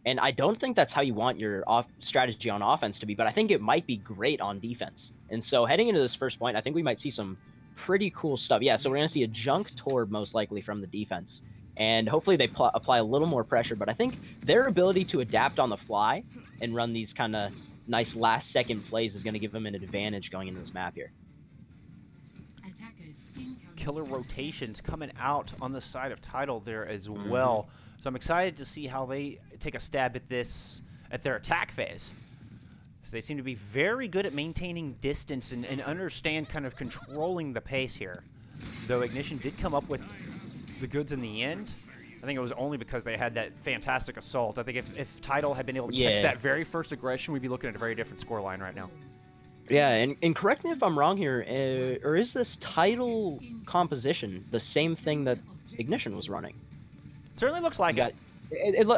And I don't think that's how you want your strategy on offense to be, but I think it might be great on defense. And so heading into this first point, I think we might see some pretty cool stuff. Yeah, so we're going to see a Junk Torb most likely from the defense. And hopefully they apply a little more pressure, but I think their ability to adapt on the fly and run these kind of nice last-second plays is going to give them an advantage going into this map here. Killer rotations coming out on the side of Tidal there as well. So I'm excited to see how they take a stab at this, at their attack phase. So they seem to be very good at maintaining distance and understand kind of controlling the pace here. Though Ignition did come up with the goods in the end, I think it was only because they had that fantastic assault. I think if Tidal had been able to catch that very first aggression, we'd be looking at a very different scoreline right now. Yeah, and correct me if I'm wrong here, or is this Tidal composition the same thing that Ignition was running? Certainly looks like it.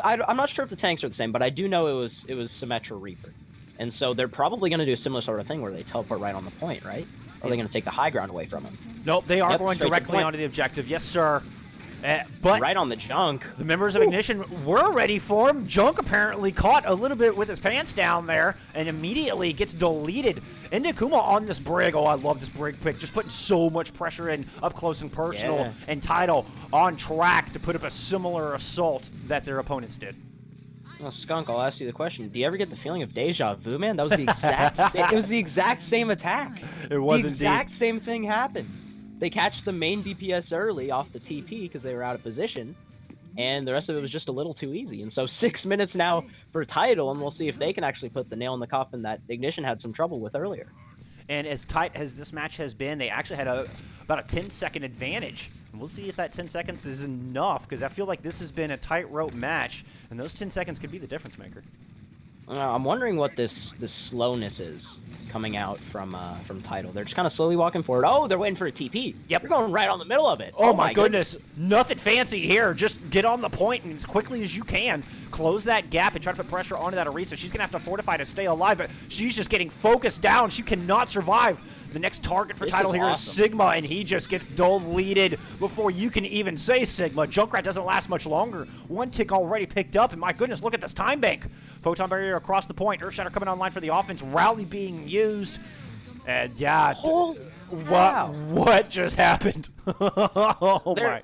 I'm not sure if the tanks are the same, but I do know it was Symmetra Reaper, and so they're probably going to do a similar sort of thing where they teleport right on the point, right? Or are they going to take the high ground away from him? Nope, they are Yep, going straight to the directly point. onto the objective. Yes, sir. But Right on the junk. the members of Ignition were ready for him. Junk apparently caught a little bit with his pants down there and immediately gets deleted. Indakuma on this brig. Oh, I love this brig pick. Just putting so much pressure in up close and personal. Yeah. And Tidal on track to put up a similar assault that their opponents did. Well, Skunk, I'll ask you the question. Do you ever get the feeling of deja vu, man? That was the exact same. It was the exact same attack. It was the indeed. exact same thing happened. They catch the main DPS early off the TP because they were out of position, and the rest of it was just a little too easy. And so 6 minutes now for Tidal, and we'll see if they can actually put the nail in the coffin that Ignition had some trouble with earlier. And as tight as this match has been, they actually had about a 10-second advantage. And we'll see if that 10 seconds is enough, because I feel like this has been a tightrope match, and those 10 seconds could be the difference maker. I'm wondering what this slowness is coming out from Tidal. They're just kind of slowly walking forward. Oh, they're waiting for a TP. Yep. They're going right on the middle of it. Oh my goodness. Nothing fancy here. Just get on the point and as quickly as you can, close that gap and try to put pressure onto that Orisa. She's going to have to fortify to stay alive, but she's just getting focused down. She cannot survive. The next target for This Tidal is here is awesome. Sigma, and he just gets deleted before you can even say Sigma. Junkrat doesn't last much longer. One tick already picked up, and my goodness, look at this time bank. Photon barrier across the point. Earthshatter coming online for the offense. Rally being used. And yeah, what just happened? Oh There-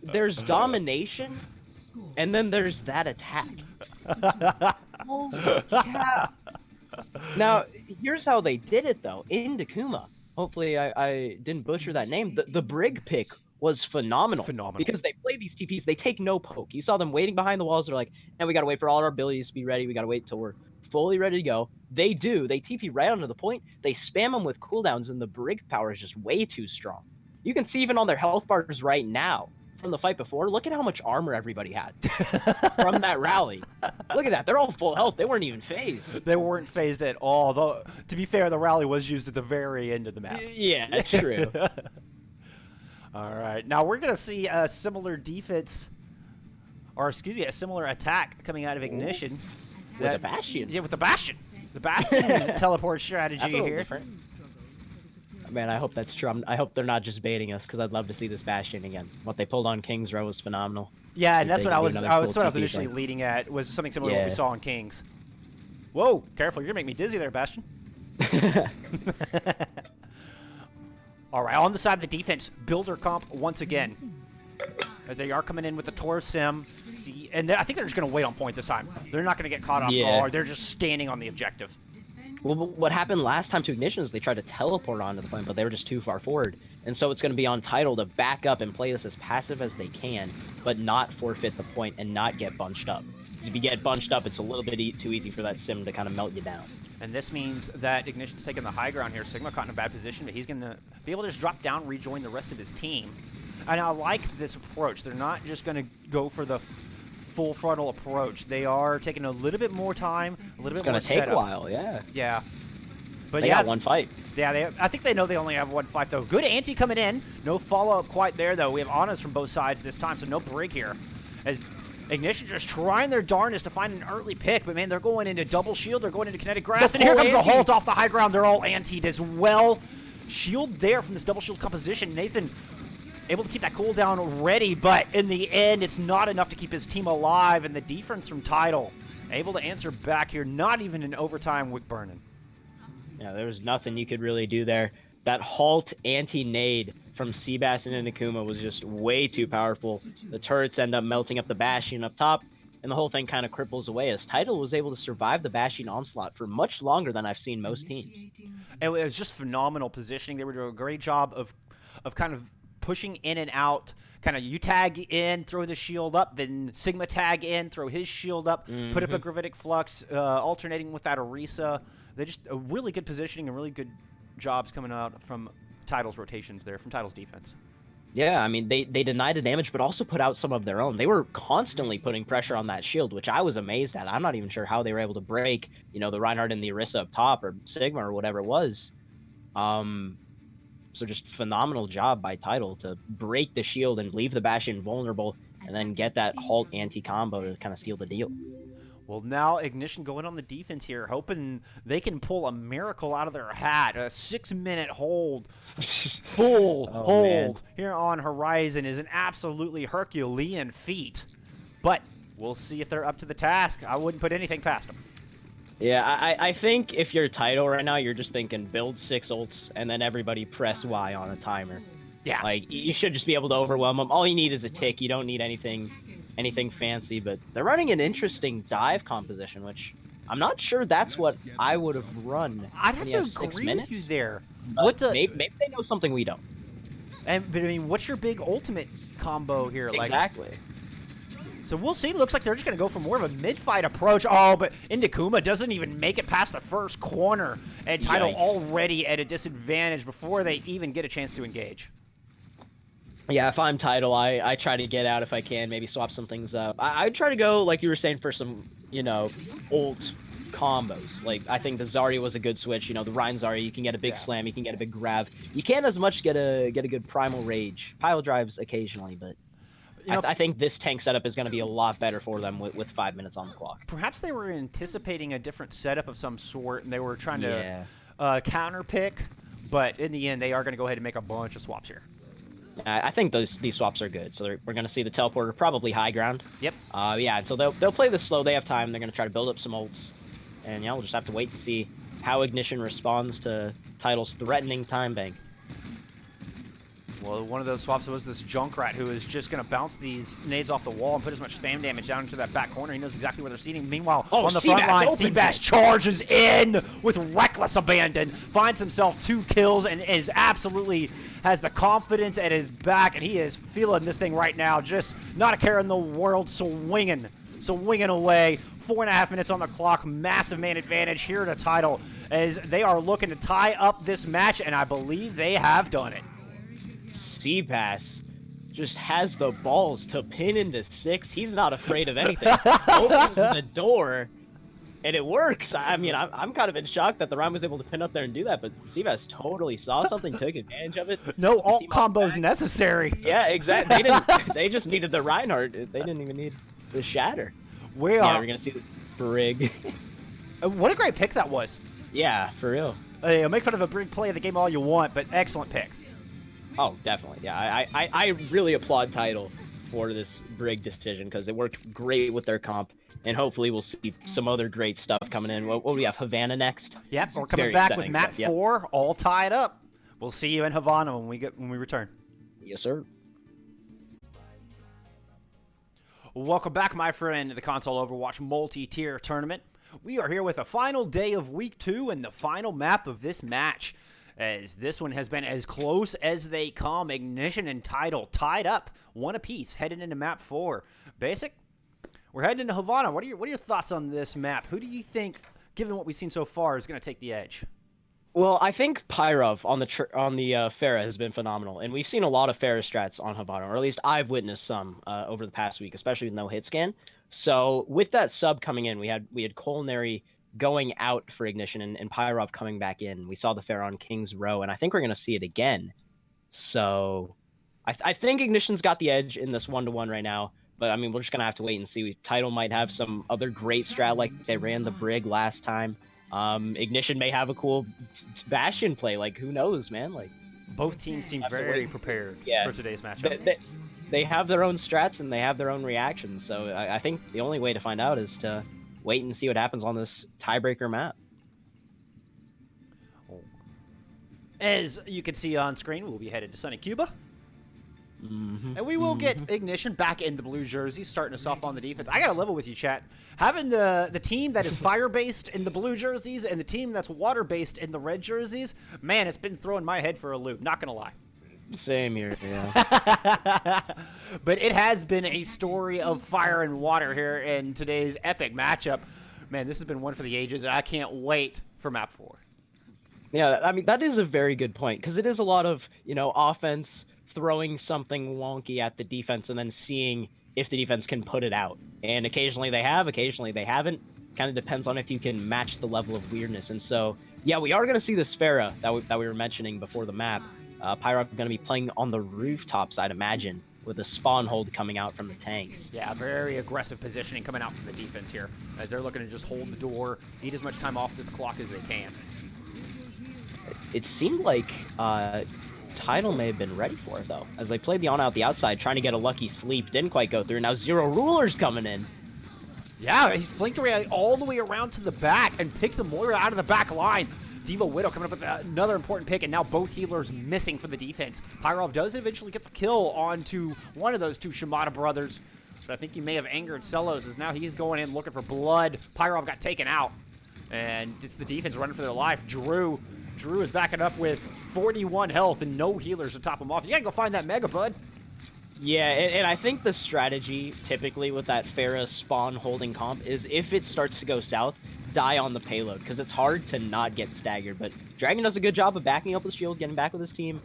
my. There's domination, and then there's that attack. Holy cow. Now, here's how they did it, though. In Dakuma, hopefully I didn't butcher that name. The brig pick was phenomenal. Phenomenal. Because they play these TPs. They take no poke. You saw them waiting behind the walls. They're like, we got to wait for all our abilities to be ready. We got to wait till we're fully ready to go. They do. They TP right onto the point. They spam them with cooldowns, and the brig power is just way too strong. You can see even on their health bars right now from the fight before. Look at how much armor everybody had from that rally. Look at that. They're all full health. They weren't even phased. They weren't phased at all. Though, to be fair, the rally was used at the very end of the map. Yeah, true. All right. Now we're going to see a similar defense, or excuse me, a similar attack coming out of Ignition. With a Bastion. Yeah, with the Bastion. The Bastion teleport strategy That's a little here. different. Man, I hope that's true. I hope they're not just baiting us, because I'd love to see this Bastion again. What they pulled on King's Row was phenomenal. Yeah, See and if that's they what can I do was. another That's cool what I was TP initially thing. leading at. Was something similar to what we Yeah. saw on Kings. Whoa, careful! You're gonna make me dizzy there, Bastion. All right, on the side of the defense, Builder comp once again. As they are coming in with the Tor Sim. See, and I think they're just going to wait on point this time. They're not going to get caught off Yeah. guard. They're just standing on the objective. Well, what happened last time to Ignition is they tried to teleport onto the point, but they were just too far forward. And so it's going to be on Tidal to back up and play this as passive as they can, but not forfeit the point and not get bunched up. Because if you get bunched up, it's a little bit too easy for that sim to kind of melt you down. And this means that Ignition's taking the high ground here. Sigma caught in a bad position, but he's going to be able to just drop down, rejoin the rest of his team. And I like this approach. They're not just going to go for the full frontal approach. They are taking a little bit more time, a little It's bit more going to take setup. a while, yeah. Yeah. But They yeah, got one fight. yeah, I think they know they only have one fight, though. Good ante coming in. No follow-up quite there, though. We have Anas from both sides this time, so no break here. As Ignition just trying their darndest to find an early pick, but man, they're going into double shield. They're going into kinetic grasp, and here full comes the ante. halt off the high ground. They're all antied as well. Shield there from this double shield composition. Nathan able to keep that cooldown ready, but in the end, it's not enough to keep his team alive, and the defense from Tidal able to answer back here. Not even in overtime with Burnin. Yeah, there was nothing you could really do there. That halt anti-nade from Seabass and Inakuma was just way too powerful. The turrets end up melting up the Bastion up top, and the whole thing kind of cripples away as Tidal was able to survive the Bastion onslaught for much longer than I've seen most teams. It was just phenomenal positioning. They were doing a great job of kind of pushing in and out. Kind of you tag in, throw the shield up, then Sigma tag in, throw his shield up, put up a gravitic flux, alternating with that Orisa. They just a really good positioning and really good jobs coming out from Tidal's rotations there, from Tidal's defense. Yeah, I mean, they denied the damage, but also put out some of their own. They were constantly putting pressure on that shield, which I was amazed at. I'm not even sure how they were able to break, the Reinhardt and the Orisa up top, or Sigma, or whatever it was. So just phenomenal job by Tidal to break the shield and leave the Bastion vulnerable. and then get that halt anti-combo to kind of seal the deal. Well, now Ignition going on the defense here, hoping they can pull a miracle out of their hat. A 6-minute hold, full hold man. here on Horizon is an absolutely Herculean feat. But we'll see if they're up to the task. I wouldn't put anything past them. Yeah, I think if you're Tidal right now, you're just thinking build 6 ults and then everybody press Y on a timer. Yeah. Like, you should just be able to overwhelm them. All you need is a tick. You don't need anything fancy, but they're running an interesting dive composition, which I'm not sure that's what I would have run. I'd have when to you 6 agree minutes. with you there. But maybe they know something we don't. But I mean, what's your big ultimate combo here? Exactly. So we'll see. Looks like they're just going to go for more of a mid-fight approach. Oh, but Indakuma doesn't even make it past the first corner. And Tidal Yikes. already at a disadvantage before they even get a chance to engage. Yeah, if I'm Tidal, I try to get out if I can, maybe swap some things up. I'd try to go, like you were saying, for some, ult combos. Like, I think the Zarya was a good switch. The Rein Zarya, you can get a big slam, you can get a big grab. You can't as much get a good primal rage. Pile drives occasionally, but I think this tank setup is going to be a lot better for them with 5 minutes on the clock. Perhaps they were anticipating a different setup of some sort, and they were trying to counter pick. But in the end, they are going to go ahead and make a bunch of swaps here. I think these swaps are good. So we're going to see the teleporter probably high ground. Yep. Yeah, so they'll play this slow. They have time. They're going to try to build up some ults. And, we'll just have to wait to see how Ignition responds to Tidal's threatening time bank. Well, one of those swaps was this Junkrat who is just going to bounce these nades off the wall and put as much spam damage down into that back corner. He knows exactly where they're seating. Meanwhile, on the front line, Seabass charges in with reckless abandon, finds himself 2 kills, and is absolutely has the confidence at his back, and he is feeling this thing right now. Just not a care in the world, swinging away. 4.5 minutes on the clock, massive man advantage here to Tidal as they are looking to tie up this match, and I believe they have done it. Seabass just has the balls to pin into 6. He's not afraid of anything. Opens the door, and it works. I mean, I'm kind of in shock that the Rhyme was able to pin up there and do that, but Seabass totally saw something, took advantage of it. No alt combos necessary. Yeah, exactly. They just needed the Reinhardt. They didn't even need the Shatter. We're gonna see the Brig. What a great pick that was. Yeah, for real. Make fun of a Brig play of the game all you want, but excellent pick. Oh, definitely. Yeah, I really applaud Tidal for this Brig decision because it worked great with their comp, and hopefully we'll see some other great stuff coming in. What do we have? Havana next? Yep, we're coming back with map 4, all tied up. We'll see you in Havana when we return. Yes, sir. Welcome back, my friend, to the Console Overwatch multi-tier tournament. We are here with a final day of Week 2 and the final map of this match, as this one has been as close as they come. Ignition and Tidal tied up, 1 apiece, heading into map 4. Baysk, we're heading into Havana. What are your thoughts on this map? Who do you think, given what we've seen so far, is going to take the edge? Well, I think Pyro on the Pharah has been phenomenal, and we've seen a lot of Pharah strats on Havana, or at least I've witnessed some over the past week, especially with no hit scan. So with that sub coming in, we had Culinary going out for Ignition and Pyro coming back in. We saw the Pharah on King's Row, and I think we're going to see it again. So I think Ignition's got the edge in this 1-to-1 right now, but I mean, we're just going to have to wait and see. Tidal might have some other great strat like they ran the Brig last time. Ignition may have a cool Bastion play. Like, who knows, man? Like, both teams seem very prepared for today's matchup. They have their own strats and they have their own reactions. So I think the only way to find out is to wait and see what happens on this tiebreaker map. As you can see on screen, we'll be headed to sunny Cuba. Mm-hmm. And we will get Ignition back in the blue jersey, starting us off on the defense. I got to level with you, chat. Having the team that is fire-based in the blue jerseys and the team that's water-based in the red jerseys, man, it's been throwing my head for a loop, not going to lie. Same here, yeah. But it has been a story of fire and water here in today's epic matchup. Man, this has been one for the ages. I can't wait for map 4. Yeah, I mean, that is a very good point, because it is a lot of, offense throwing something wonky at the defense and then seeing if the defense can put it out. And occasionally they have, occasionally they haven't. Kind of depends on if you can match the level of weirdness. And so, yeah, we are going to see this Pharah that we were mentioning before the map. Pyro going to be playing on the rooftops, I'd imagine. with a spawn hold coming out from the tanks. Yeah, very aggressive positioning coming out from the defense here, as they're looking to just hold the door, eat as much time off this clock as they can. It seemed like Tidal may have been ready for it, though, as they played the on out the outside, trying to get a lucky sleep. Didn't quite go through. Now Zero Ruler's coming in. Yeah, he flinked away all the way around to the back and picked the Moira out of the back line. Devo Widow coming up with another important pick, and now both healers missing for the defense. Pyro does eventually get the kill onto one of those two Shimada brothers, but I think he may have angered Celos, as now he's going in looking for blood. Pyro got taken out, and it's the defense running for their life. Drew is backing up with 41 health and no healers to top him off. You gotta go find that Mega, bud. Yeah, and I think the strategy typically with that Pharah spawn holding comp is if it starts to go south, die on the payload, because it's hard to not get staggered. But Dragon does a good job of backing up with shield, getting back with his team,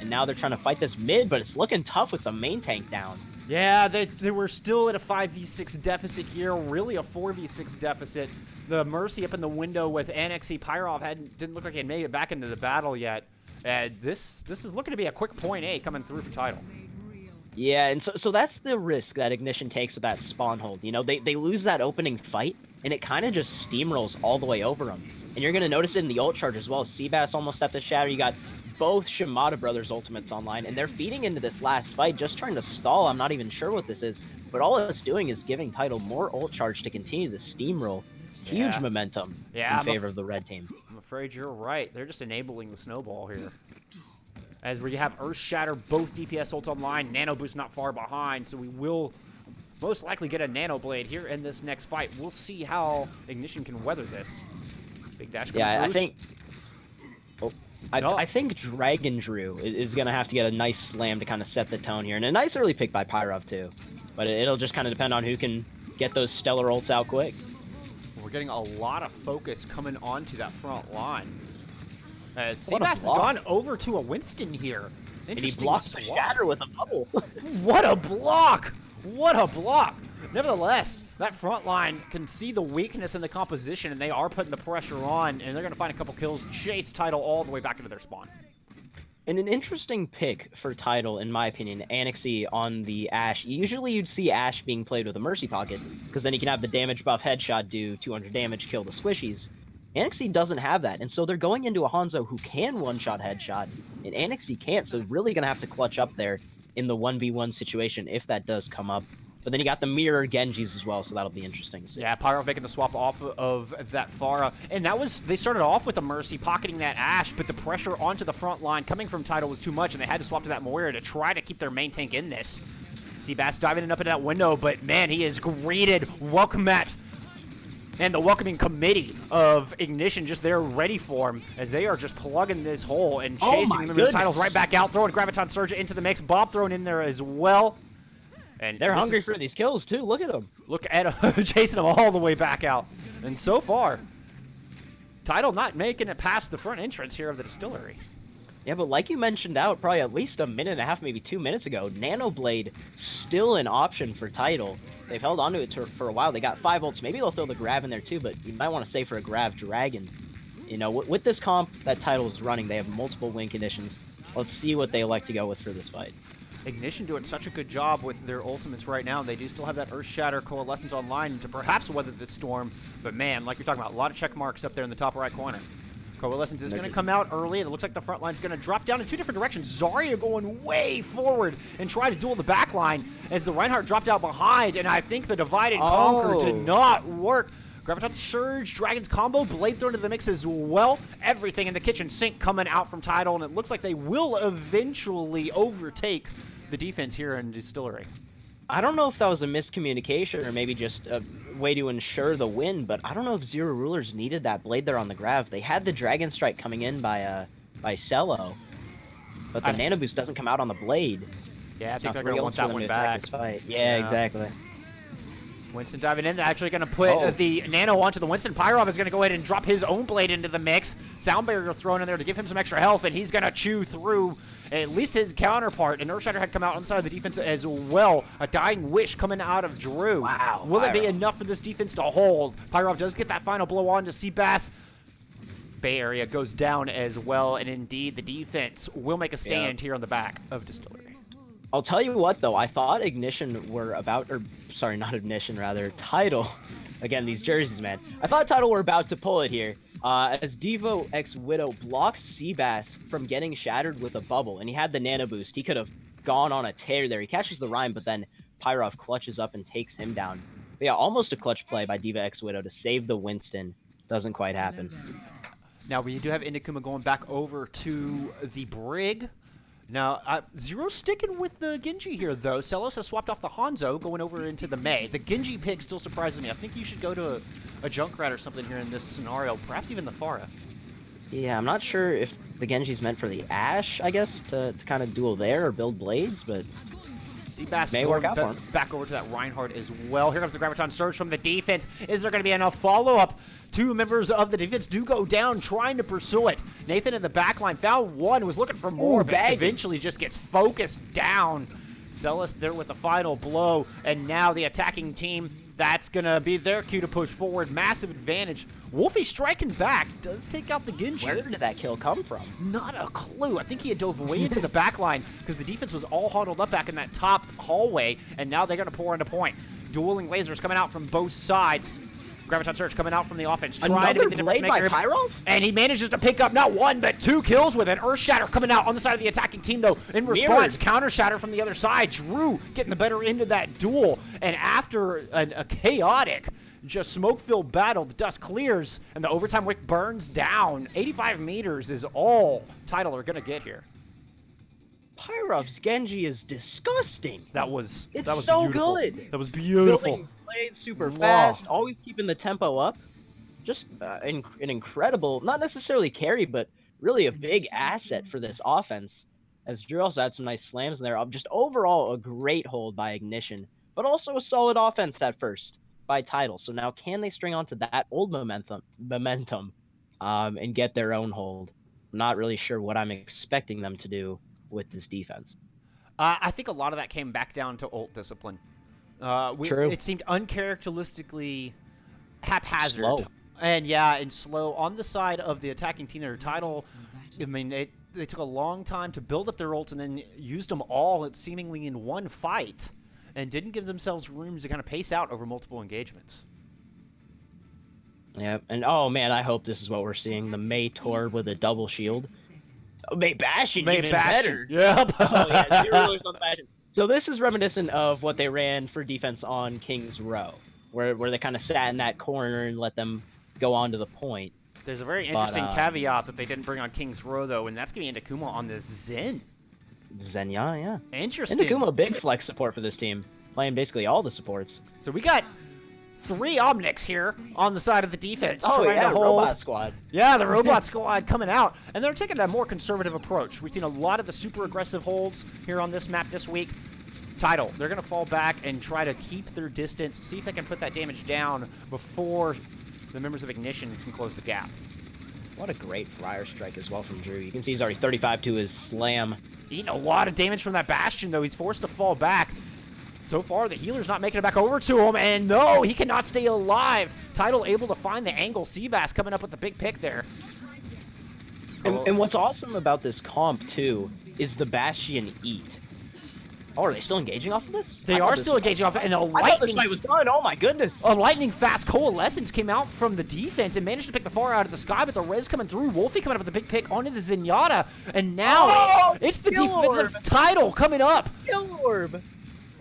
and now they're trying to fight this mid, but it's looking tough with the main tank down. Yeah, they were still at a 5v6 deficit here, really a 4v6 deficit. The Mercy up in the window with Annexy. Pyro didn't look like he had made it back into the battle yet. And this is looking to be a quick point A coming through for Tidal. Yeah, and so that's the risk that Ignition takes with that spawn hold. You know, they lose that opening fight, and it kind of just steamrolls all the way over them. And you're going to notice it in the ult charge as well. Seabass almost at the shatter. You got both Shimada brothers' ultimates online, and they're feeding into this last fight, just trying to stall. I'm not even sure what this is, but all it's doing is giving Tidal more ult charge to continue the steamroll. Huge momentum in favor of the red team. I'm afraid you're right. They're just enabling the snowball here. As we have Earth Shatter, both DPS ult online, Nano Boost not far behind, so we will most likely get a Nano Blade here in this next fight. We'll see how Ignition can weather this. Big dash coming through. I think... Oh, I think Dragon Drew is going to have to get a nice slam to kind of set the tone here. And a nice early pick by Pyrov, too. But it'll just kind of depend on who can get those stellar ults out quick. We're getting a lot of focus coming onto that front line. Seabass has gone over to a Winston here. And he blocked the shatter with a bubble. What a block! What a block! Nevertheless, that front line can see the weakness in the composition, and they are putting the pressure on, and they're going to find a couple kills, chase Tidal all the way back into their spawn. And an interesting pick for Tidal, in my opinion, Annexy on the Ashe. Usually you'd see Ashe being played with a Mercy Pocket, because then you can have the damage buff headshot do 200 damage, kill the squishies. Annexy doesn't have that, and so they're going into a Hanzo who can one-shot headshot, and Annexy can't, so really going to have to clutch up there in the 1v1 situation if that does come up. But then you got the mirror Genjis as well, so that'll be interesting to see. Yeah, Pyro making the swap off of that Pharah. And that was, they started off with a Mercy pocketing that Ashe, but the pressure onto the front line coming from Tidal was too much, and they had to swap to that Moira to try to keep their main tank in this. Seabass diving up in that window, but man, he is greeted. Welcome Matt. And the welcoming committee of Ignition just there ready for him, as they are just plugging this hole and chasing them. The Tidal's right back out, throwing Graviton Surge into the mix. Bob thrown in there as well. And they're hungry for these kills, too. Look at them. Look at them, chasing them all the way back out. And so far, Tidal not making it past the front entrance here of the distillery. Yeah, but like you mentioned out probably at least a minute and a half, maybe 2 minutes ago, Nano Blade still an option for Tidal. They've held onto it for a while. They got 5 ults. Maybe they'll throw the Grav in there too, but you might want to save for a Grav Dragon. You know, with this comp that Tidal is running, they have multiple win conditions. Let's see what they like to go with for this fight. Ignition doing such a good job with their ultimates right now. They do still have that Earth Shatter Coalescence online to perhaps weather this storm. But man, like you're talking about, a lot of check marks up there in the top right corner. Coalescence is going to come out early, and it looks like the front line's going to drop down in 2 different directions. Zarya going way forward and try to duel the back line as the Reinhardt dropped out behind, and I think the divide and conquer did not work. Graviton Surge, Dragon's combo, Blade thrown into the mix as well. Everything in the kitchen sink coming out from Tidal, and it looks like they will eventually overtake the defense here in Distillery. I don't know if that was a miscommunication or maybe just a way to ensure the win, but I don't know if Zero Rulers needed that Blade there on the Grav. They had the Dragon Strike coming in by Cello, but the Nano Boost doesn't come out on the Blade. Yeah, I think they're going to want that one back. Yeah, exactly. Winston diving in, actually going to put the Nano onto the Winston. Pyrov is going to go ahead and drop his own Blade into the mix. Sound Barrier thrown in there to give him some extra health, and he's going to chew through at least his counterpart. And Earthshatter had come out on the side of the defense as well. A Dying Wish coming out of Drew. Wow. Will it be enough for this defense to hold? Pyrov does get that final blow on to Seabass. Bay Area goes down as well, and indeed the defense will make a stand here on the back of Distillery. I'll tell you what though, I thought Ignition were about, or sorry, not Ignition, rather Tidal. Again, these jerseys, man. I thought Tidal were about to pull it here, as Devo X Widow blocks Seabass from getting shattered with a bubble, and he had the nano boost. He could have gone on a tear there. He catches the Rhyme, but then Pyro clutches up and takes him down. But yeah, almost a clutch play by Diva X Widow to save the Winston. Doesn't quite happen. Now we do have Indikuma going back over to the Brig. Now, Zero sticking with the Genji here, though. Celos has swapped off the Hanzo, going over into the Mei. The Genji pick still surprises me. I think you should go to a Junkrat or something here in this scenario, perhaps even the Pharah. Yeah, I'm not sure if the Genji's meant for the Ashe, I guess, to kind of duel there or build blades, but Seabass may work out for him. Back over to that Reinhardt as well. Here comes the Graviton Surge from the defense. Is there going to be enough follow-up? Two members of the defense do go down trying to pursue it. Nathan in the back line found one, was looking for more, but eventually just gets focused down. Celis there with the final blow, and now the attacking team, that's going to be their cue to push forward. Massive advantage. Wolfie striking back, does take out the Genji. Where did that kill come from? Not a clue. I think he had dove way into the back line because the defense was all huddled up back in that top hallway, and now they're going to pour into point. Dueling lasers coming out from both sides. Graviton Surge coming out from the offense. Trying to be the blade by Pyro? And he manages to pick up not one, but two kills with it. Earth Shatter coming out on the side of the attacking team, though. In response, Counter Shatter from the other side. Drew getting the better end of that duel. And after a chaotic, just smoke-filled battle, the dust clears, and the overtime wick burns down. 85 meters is all Tidal are going to get here. Pyrov's Genji is disgusting. That was so beautiful. good. That was beautiful. Building blades super fast, always keeping the tempo up. Just an incredible, not necessarily carry, but really a big asset for this offense. As Drew also had some nice slams in there. Just overall a great hold by Ignition, but also a solid offense at first by Tidal. So now can they string onto that old momentum and get their own hold? I'm not really sure what I'm expecting them to do with this defense. I think a lot of that came back down to ult discipline. True. It seemed uncharacteristically haphazard. Slow. And yeah, and slow on the side of the attacking team. Their Tidal, I mean, they took a long time to build up their ults and then used them all seemingly in one fight and didn't give themselves room to kind of pace out over multiple engagements. Yeah, and oh man, I hope this is what we're seeing. The Mei Torb with a double shield. May Bastion even better. Yep. Oh, yeah, 0 on Bastion. So this is reminiscent of what they ran for defense on King's Row, where they kind of sat in that corner and let them go on to the point. There's a very interesting caveat that they didn't bring on King's Row, though, and that's going to be Indikuma on the Zen. Zen, yeah. Interesting. Indikuma, big flex support for this team, playing basically all the supports. So we got 3 Omnics here on the side of the defense. Oh, trying yeah, to hold. Robot Squad. Yeah, the Robot Squad coming out. And they're taking a more conservative approach. We've seen a lot of the super aggressive holds here on this map this week. Tidal, they're going to fall back and try to keep their distance, see if they can put that damage down before the members of Ignition can close the gap. What a great Friar Strike as well from Drew. You can see he's already 35 to his slam. Eating a lot of damage from that Bastion, though. He's forced to fall back. So far, the healer's not making it back over to him, and no, he cannot stay alive. Tidal able to find the angle. Seabass coming up with the big pick there. And what's awesome about this comp, too, is the Bastion eat. Oh, are they still engaging off of this? They are still engaging off, and I thought this fight was done. Oh my goodness! A lightning-fast coalescence came out from the defense and managed to pick the far out of the sky, but the res coming through. Wolfie coming up with a big pick onto the Zenyatta, and now it's the defensive Tidal coming up. Kill Orb.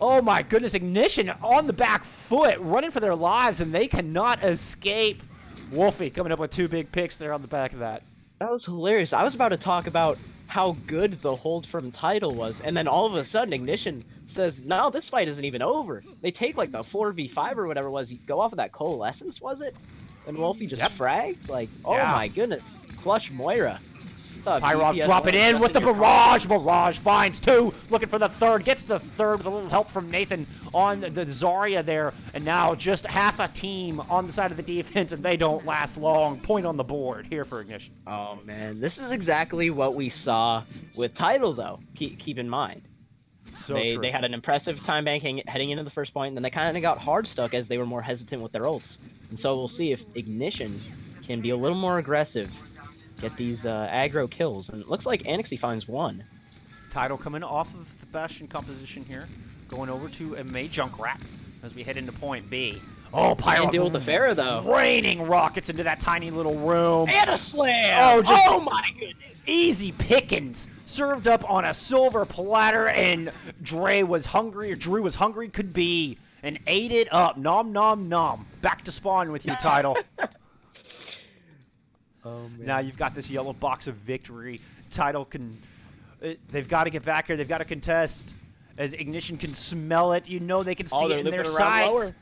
Oh my goodness, Ignition on the back foot, running for their lives, and they cannot escape. Wolfie coming up with 2 big picks there on the back of that. That was hilarious. I was about to talk about how good the hold from Tidal was, and then all of a sudden Ignition says, no, this fight isn't even over. They take like the 4v5 or whatever it was. You go off of that coalescence, was it? And Wolfie just frags? Like, oh my goodness. Clutch Moira. Pyro dropping in with the barrage. Barrage finds 2, looking for the 3rd. Gets the 3rd with a little help from Nathan on the Zarya there. And now just half a team on the side of the defense, and they don't last long. Point on the board here for Ignition. Oh, man. This is exactly what we saw with Tidal, though. Keep in mind. So they had an impressive time bank heading into the first point, and then they kind of got hard stuck as they were more hesitant with their ults. And so we'll see if Ignition can be a little more aggressive, get these aggro kills. And it looks like Anixie finds 1. Tidal coming off of the Bastion composition here, going over to a May Junkrat as we head into point B. Oh, Pyro Can't deal with the Pharaoh, though. raining rockets into that tiny little room. And a slam! Oh, just my goodness! easy pickings. Served up on a silver platter, and Drew was hungry, could be, and ate it up. Nom, nom, nom. Back to spawn with you, Tidal. Oh, man. Now you've got this yellow box of victory. Tidal can... they've got to get back here. They've got to contest. As Ignition can smell it, you know they can see it in their sights. Lower.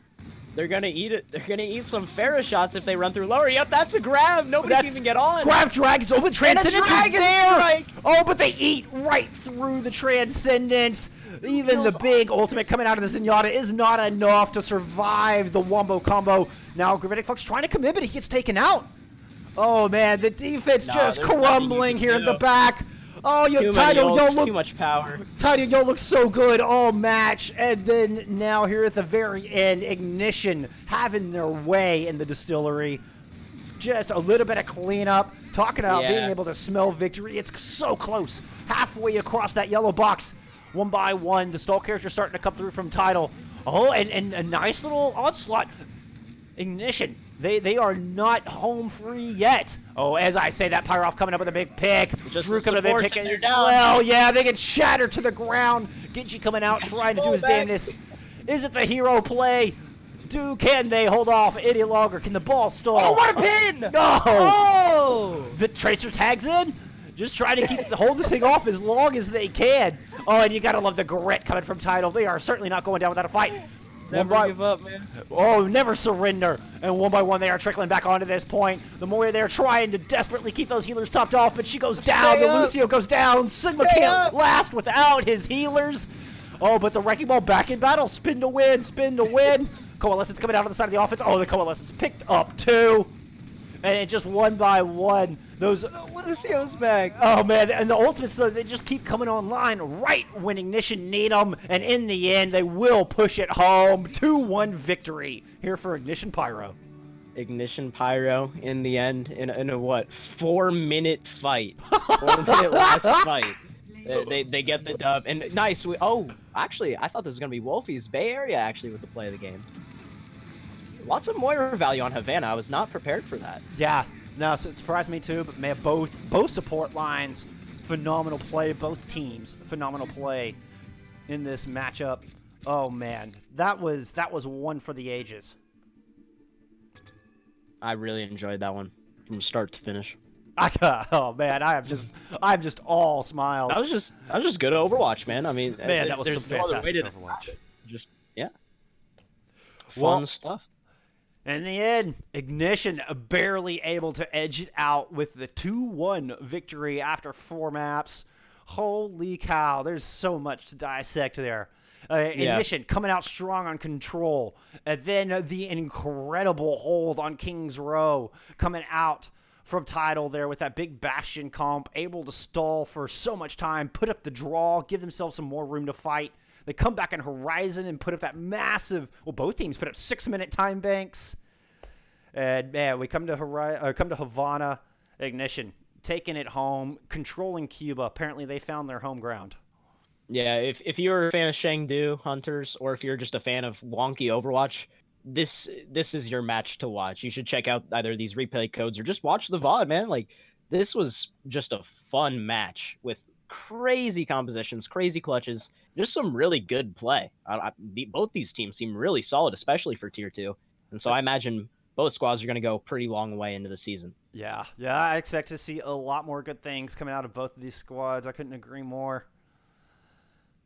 They're gonna eat it. They're gonna eat some Pharaoh shots if they run through lower. Yep, that's a grab. Nobody can even get on. Grab Dragons. Oh, the Transcendence is Dragon there. Strike. Oh, but they eat right through the Transcendence. Even the big ultimate coming out of the Zenyatta is not enough to survive the Wombo combo. Now Gravitic Flux trying to commit, but he gets taken out. Oh man, the defense just crumbling here at the back. Oh, Tidal, yo, look. Too much power. Tidal, yo, looks so good all match. And then now here at the very end, Ignition having their way in the distillery. Just a little bit of cleanup. Talking about being able to smell victory. It's so close. Halfway across that yellow box. One by one, the stall characters starting to come through from Tidal. Oh, and a nice little onslaught. Ignition. They are not home free yet. Oh, as I say that, Pyro coming up with a big pick. Drew coming up with a big pick as well. Yeah, they get shattered to the ground. Genji coming out trying to do his damnness. Is it the hero play? Can they hold off any longer? Can the ball stall? Oh, what a pin! No! Oh! The Tracer tags in. Just trying to hold this thing off as long as they can. Oh, and you gotta love the grit coming from Tidal. They are certainly not going down without a fight. Never give up, man. Oh, never surrender. And one by one, they are trickling back onto this point. The more they're trying to desperately keep those healers topped off, but she goes down. The Lucio goes down. Sigma can't last without his healers. Oh, but the Wrecking Ball back in battle. Spin to win, spin to win. Coalescence coming out on the side of the offense. Oh, the Coalescence picked up two. And it just one by one. Those Lucio's back. Oh man, and the ultimates though, they just keep coming online right when Ignition need them, and in the end they will push it home. 2-1 victory here for Ignition Pyro. Ignition Pyro in the end in a what 4-minute fight, 4-minute last fight. They get the dub and nice. Actually I thought this was gonna be Wolfie's Bay Area actually with the play of the game. Lots of Moira value on Havana. I was not prepared for that. Yeah. No, so it surprised me too, but man, both support lines, phenomenal play. Both teams, phenomenal play in this matchup. Oh man, that was one for the ages. I really enjoyed that one from start to finish. Oh man, I'm just all smiles. That was just good Overwatch, man. I mean, man, that was some fantastic Overwatch. Just fun stuff. In the end, Ignition barely able to edge it out with the 2-1 victory after 4 maps. Holy cow, there's so much to dissect there. Ignition coming out strong on Control. And then the incredible hold on King's Row coming out from Tidal there with that big Bastion comp, able to stall for so much time, put up the draw, give themselves some more room to fight. They come back on Horizon and put up that massive, well, both teams put up 6-minute time banks. And man, we come to Havana, Ignition, taking it home, controlling Cuba. Apparently they found their home ground. Yeah, if you're a fan of Chengdu Hunters, or if you're just a fan of wonky Overwatch, this is your match to watch. You should check out either these replay codes or just watch the VOD, man. Like, this was just a fun match with crazy compositions, crazy clutches, just some really good play. Both these teams seem really solid, especially for Tier 2. And so I imagine both squads are going to go pretty long way into the season. Yeah, I expect to see a lot more good things coming out of both of these squads. I couldn't agree more.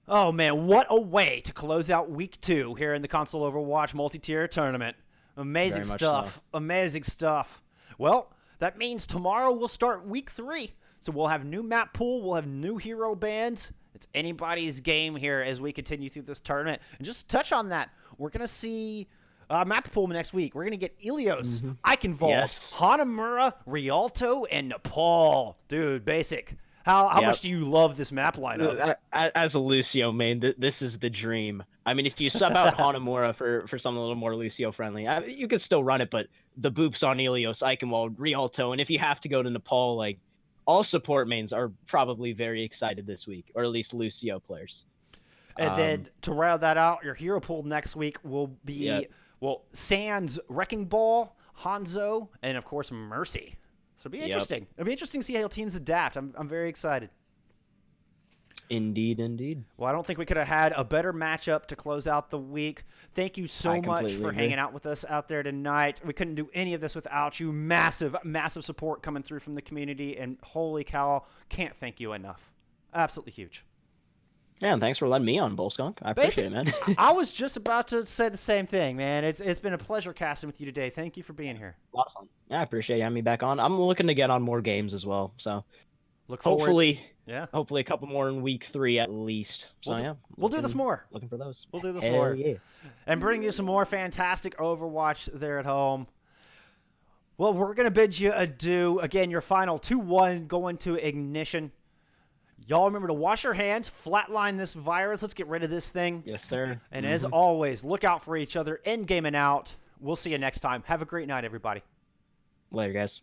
Oh, man, what a way to close out Week 2 here in the Console Overwatch multi-tier tournament. Amazing stuff. Amazing stuff. Well, that means tomorrow we'll start Week 3. So we'll have new map pool, we'll have new hero bands. It's anybody's game here as we continue through this tournament. And just to touch on that, we're going to see map pool next week. We're going to get Ilios, Eichenwald, Hanamura, Rialto, and Nepal. Dude, basic. How much do you love this map lineup? As a Lucio main, this is the dream. I mean, if you sub out Hanamura for something a little more Lucio friendly, you could still run it, but the boops on Ilios, Eichenwald, Rialto, and if you have to go to Nepal, like, all support mains are probably very excited this week, or at least Lucio players. And then to round that out, your hero pool next week will be, Yep. well, Sans, Wrecking Ball, Hanzo, and of course Mercy. So it'll be Yep. interesting. It'll be interesting to see how teams adapt. I'm very excited. Indeed, indeed. Well, I don't think we could have had a better matchup to close out the week. Thank you so I much completely for agree. hanging out with us out there tonight. We couldn't do any of this without you. Massive, massive support coming through from the community, and holy cow, can't thank you enough. Absolutely huge. Yeah, and thanks for letting me on, Bullskunk. I appreciate it, man. I was just about to say the same thing, man. It's been a pleasure casting with you today. Thank you for being here. A lot of fun. Yeah, I appreciate you having me back on. I'm looking to get on more games as well, so Look forward. hopefully Yeah. a couple more in week 3 at least. So We'll do this more. Looking for those. We'll do this Hell more. Yeah. And bring you some more fantastic Overwatch there at home. Well, we're going to bid you adieu. Again, your final 2-1 going to Ignition. Y'all remember to wash your hands, flatline this virus. Let's get rid of this thing. Yes, sir. And as always, look out for each other in game and out. We'll see you next time. Have a great night, everybody. Later, guys.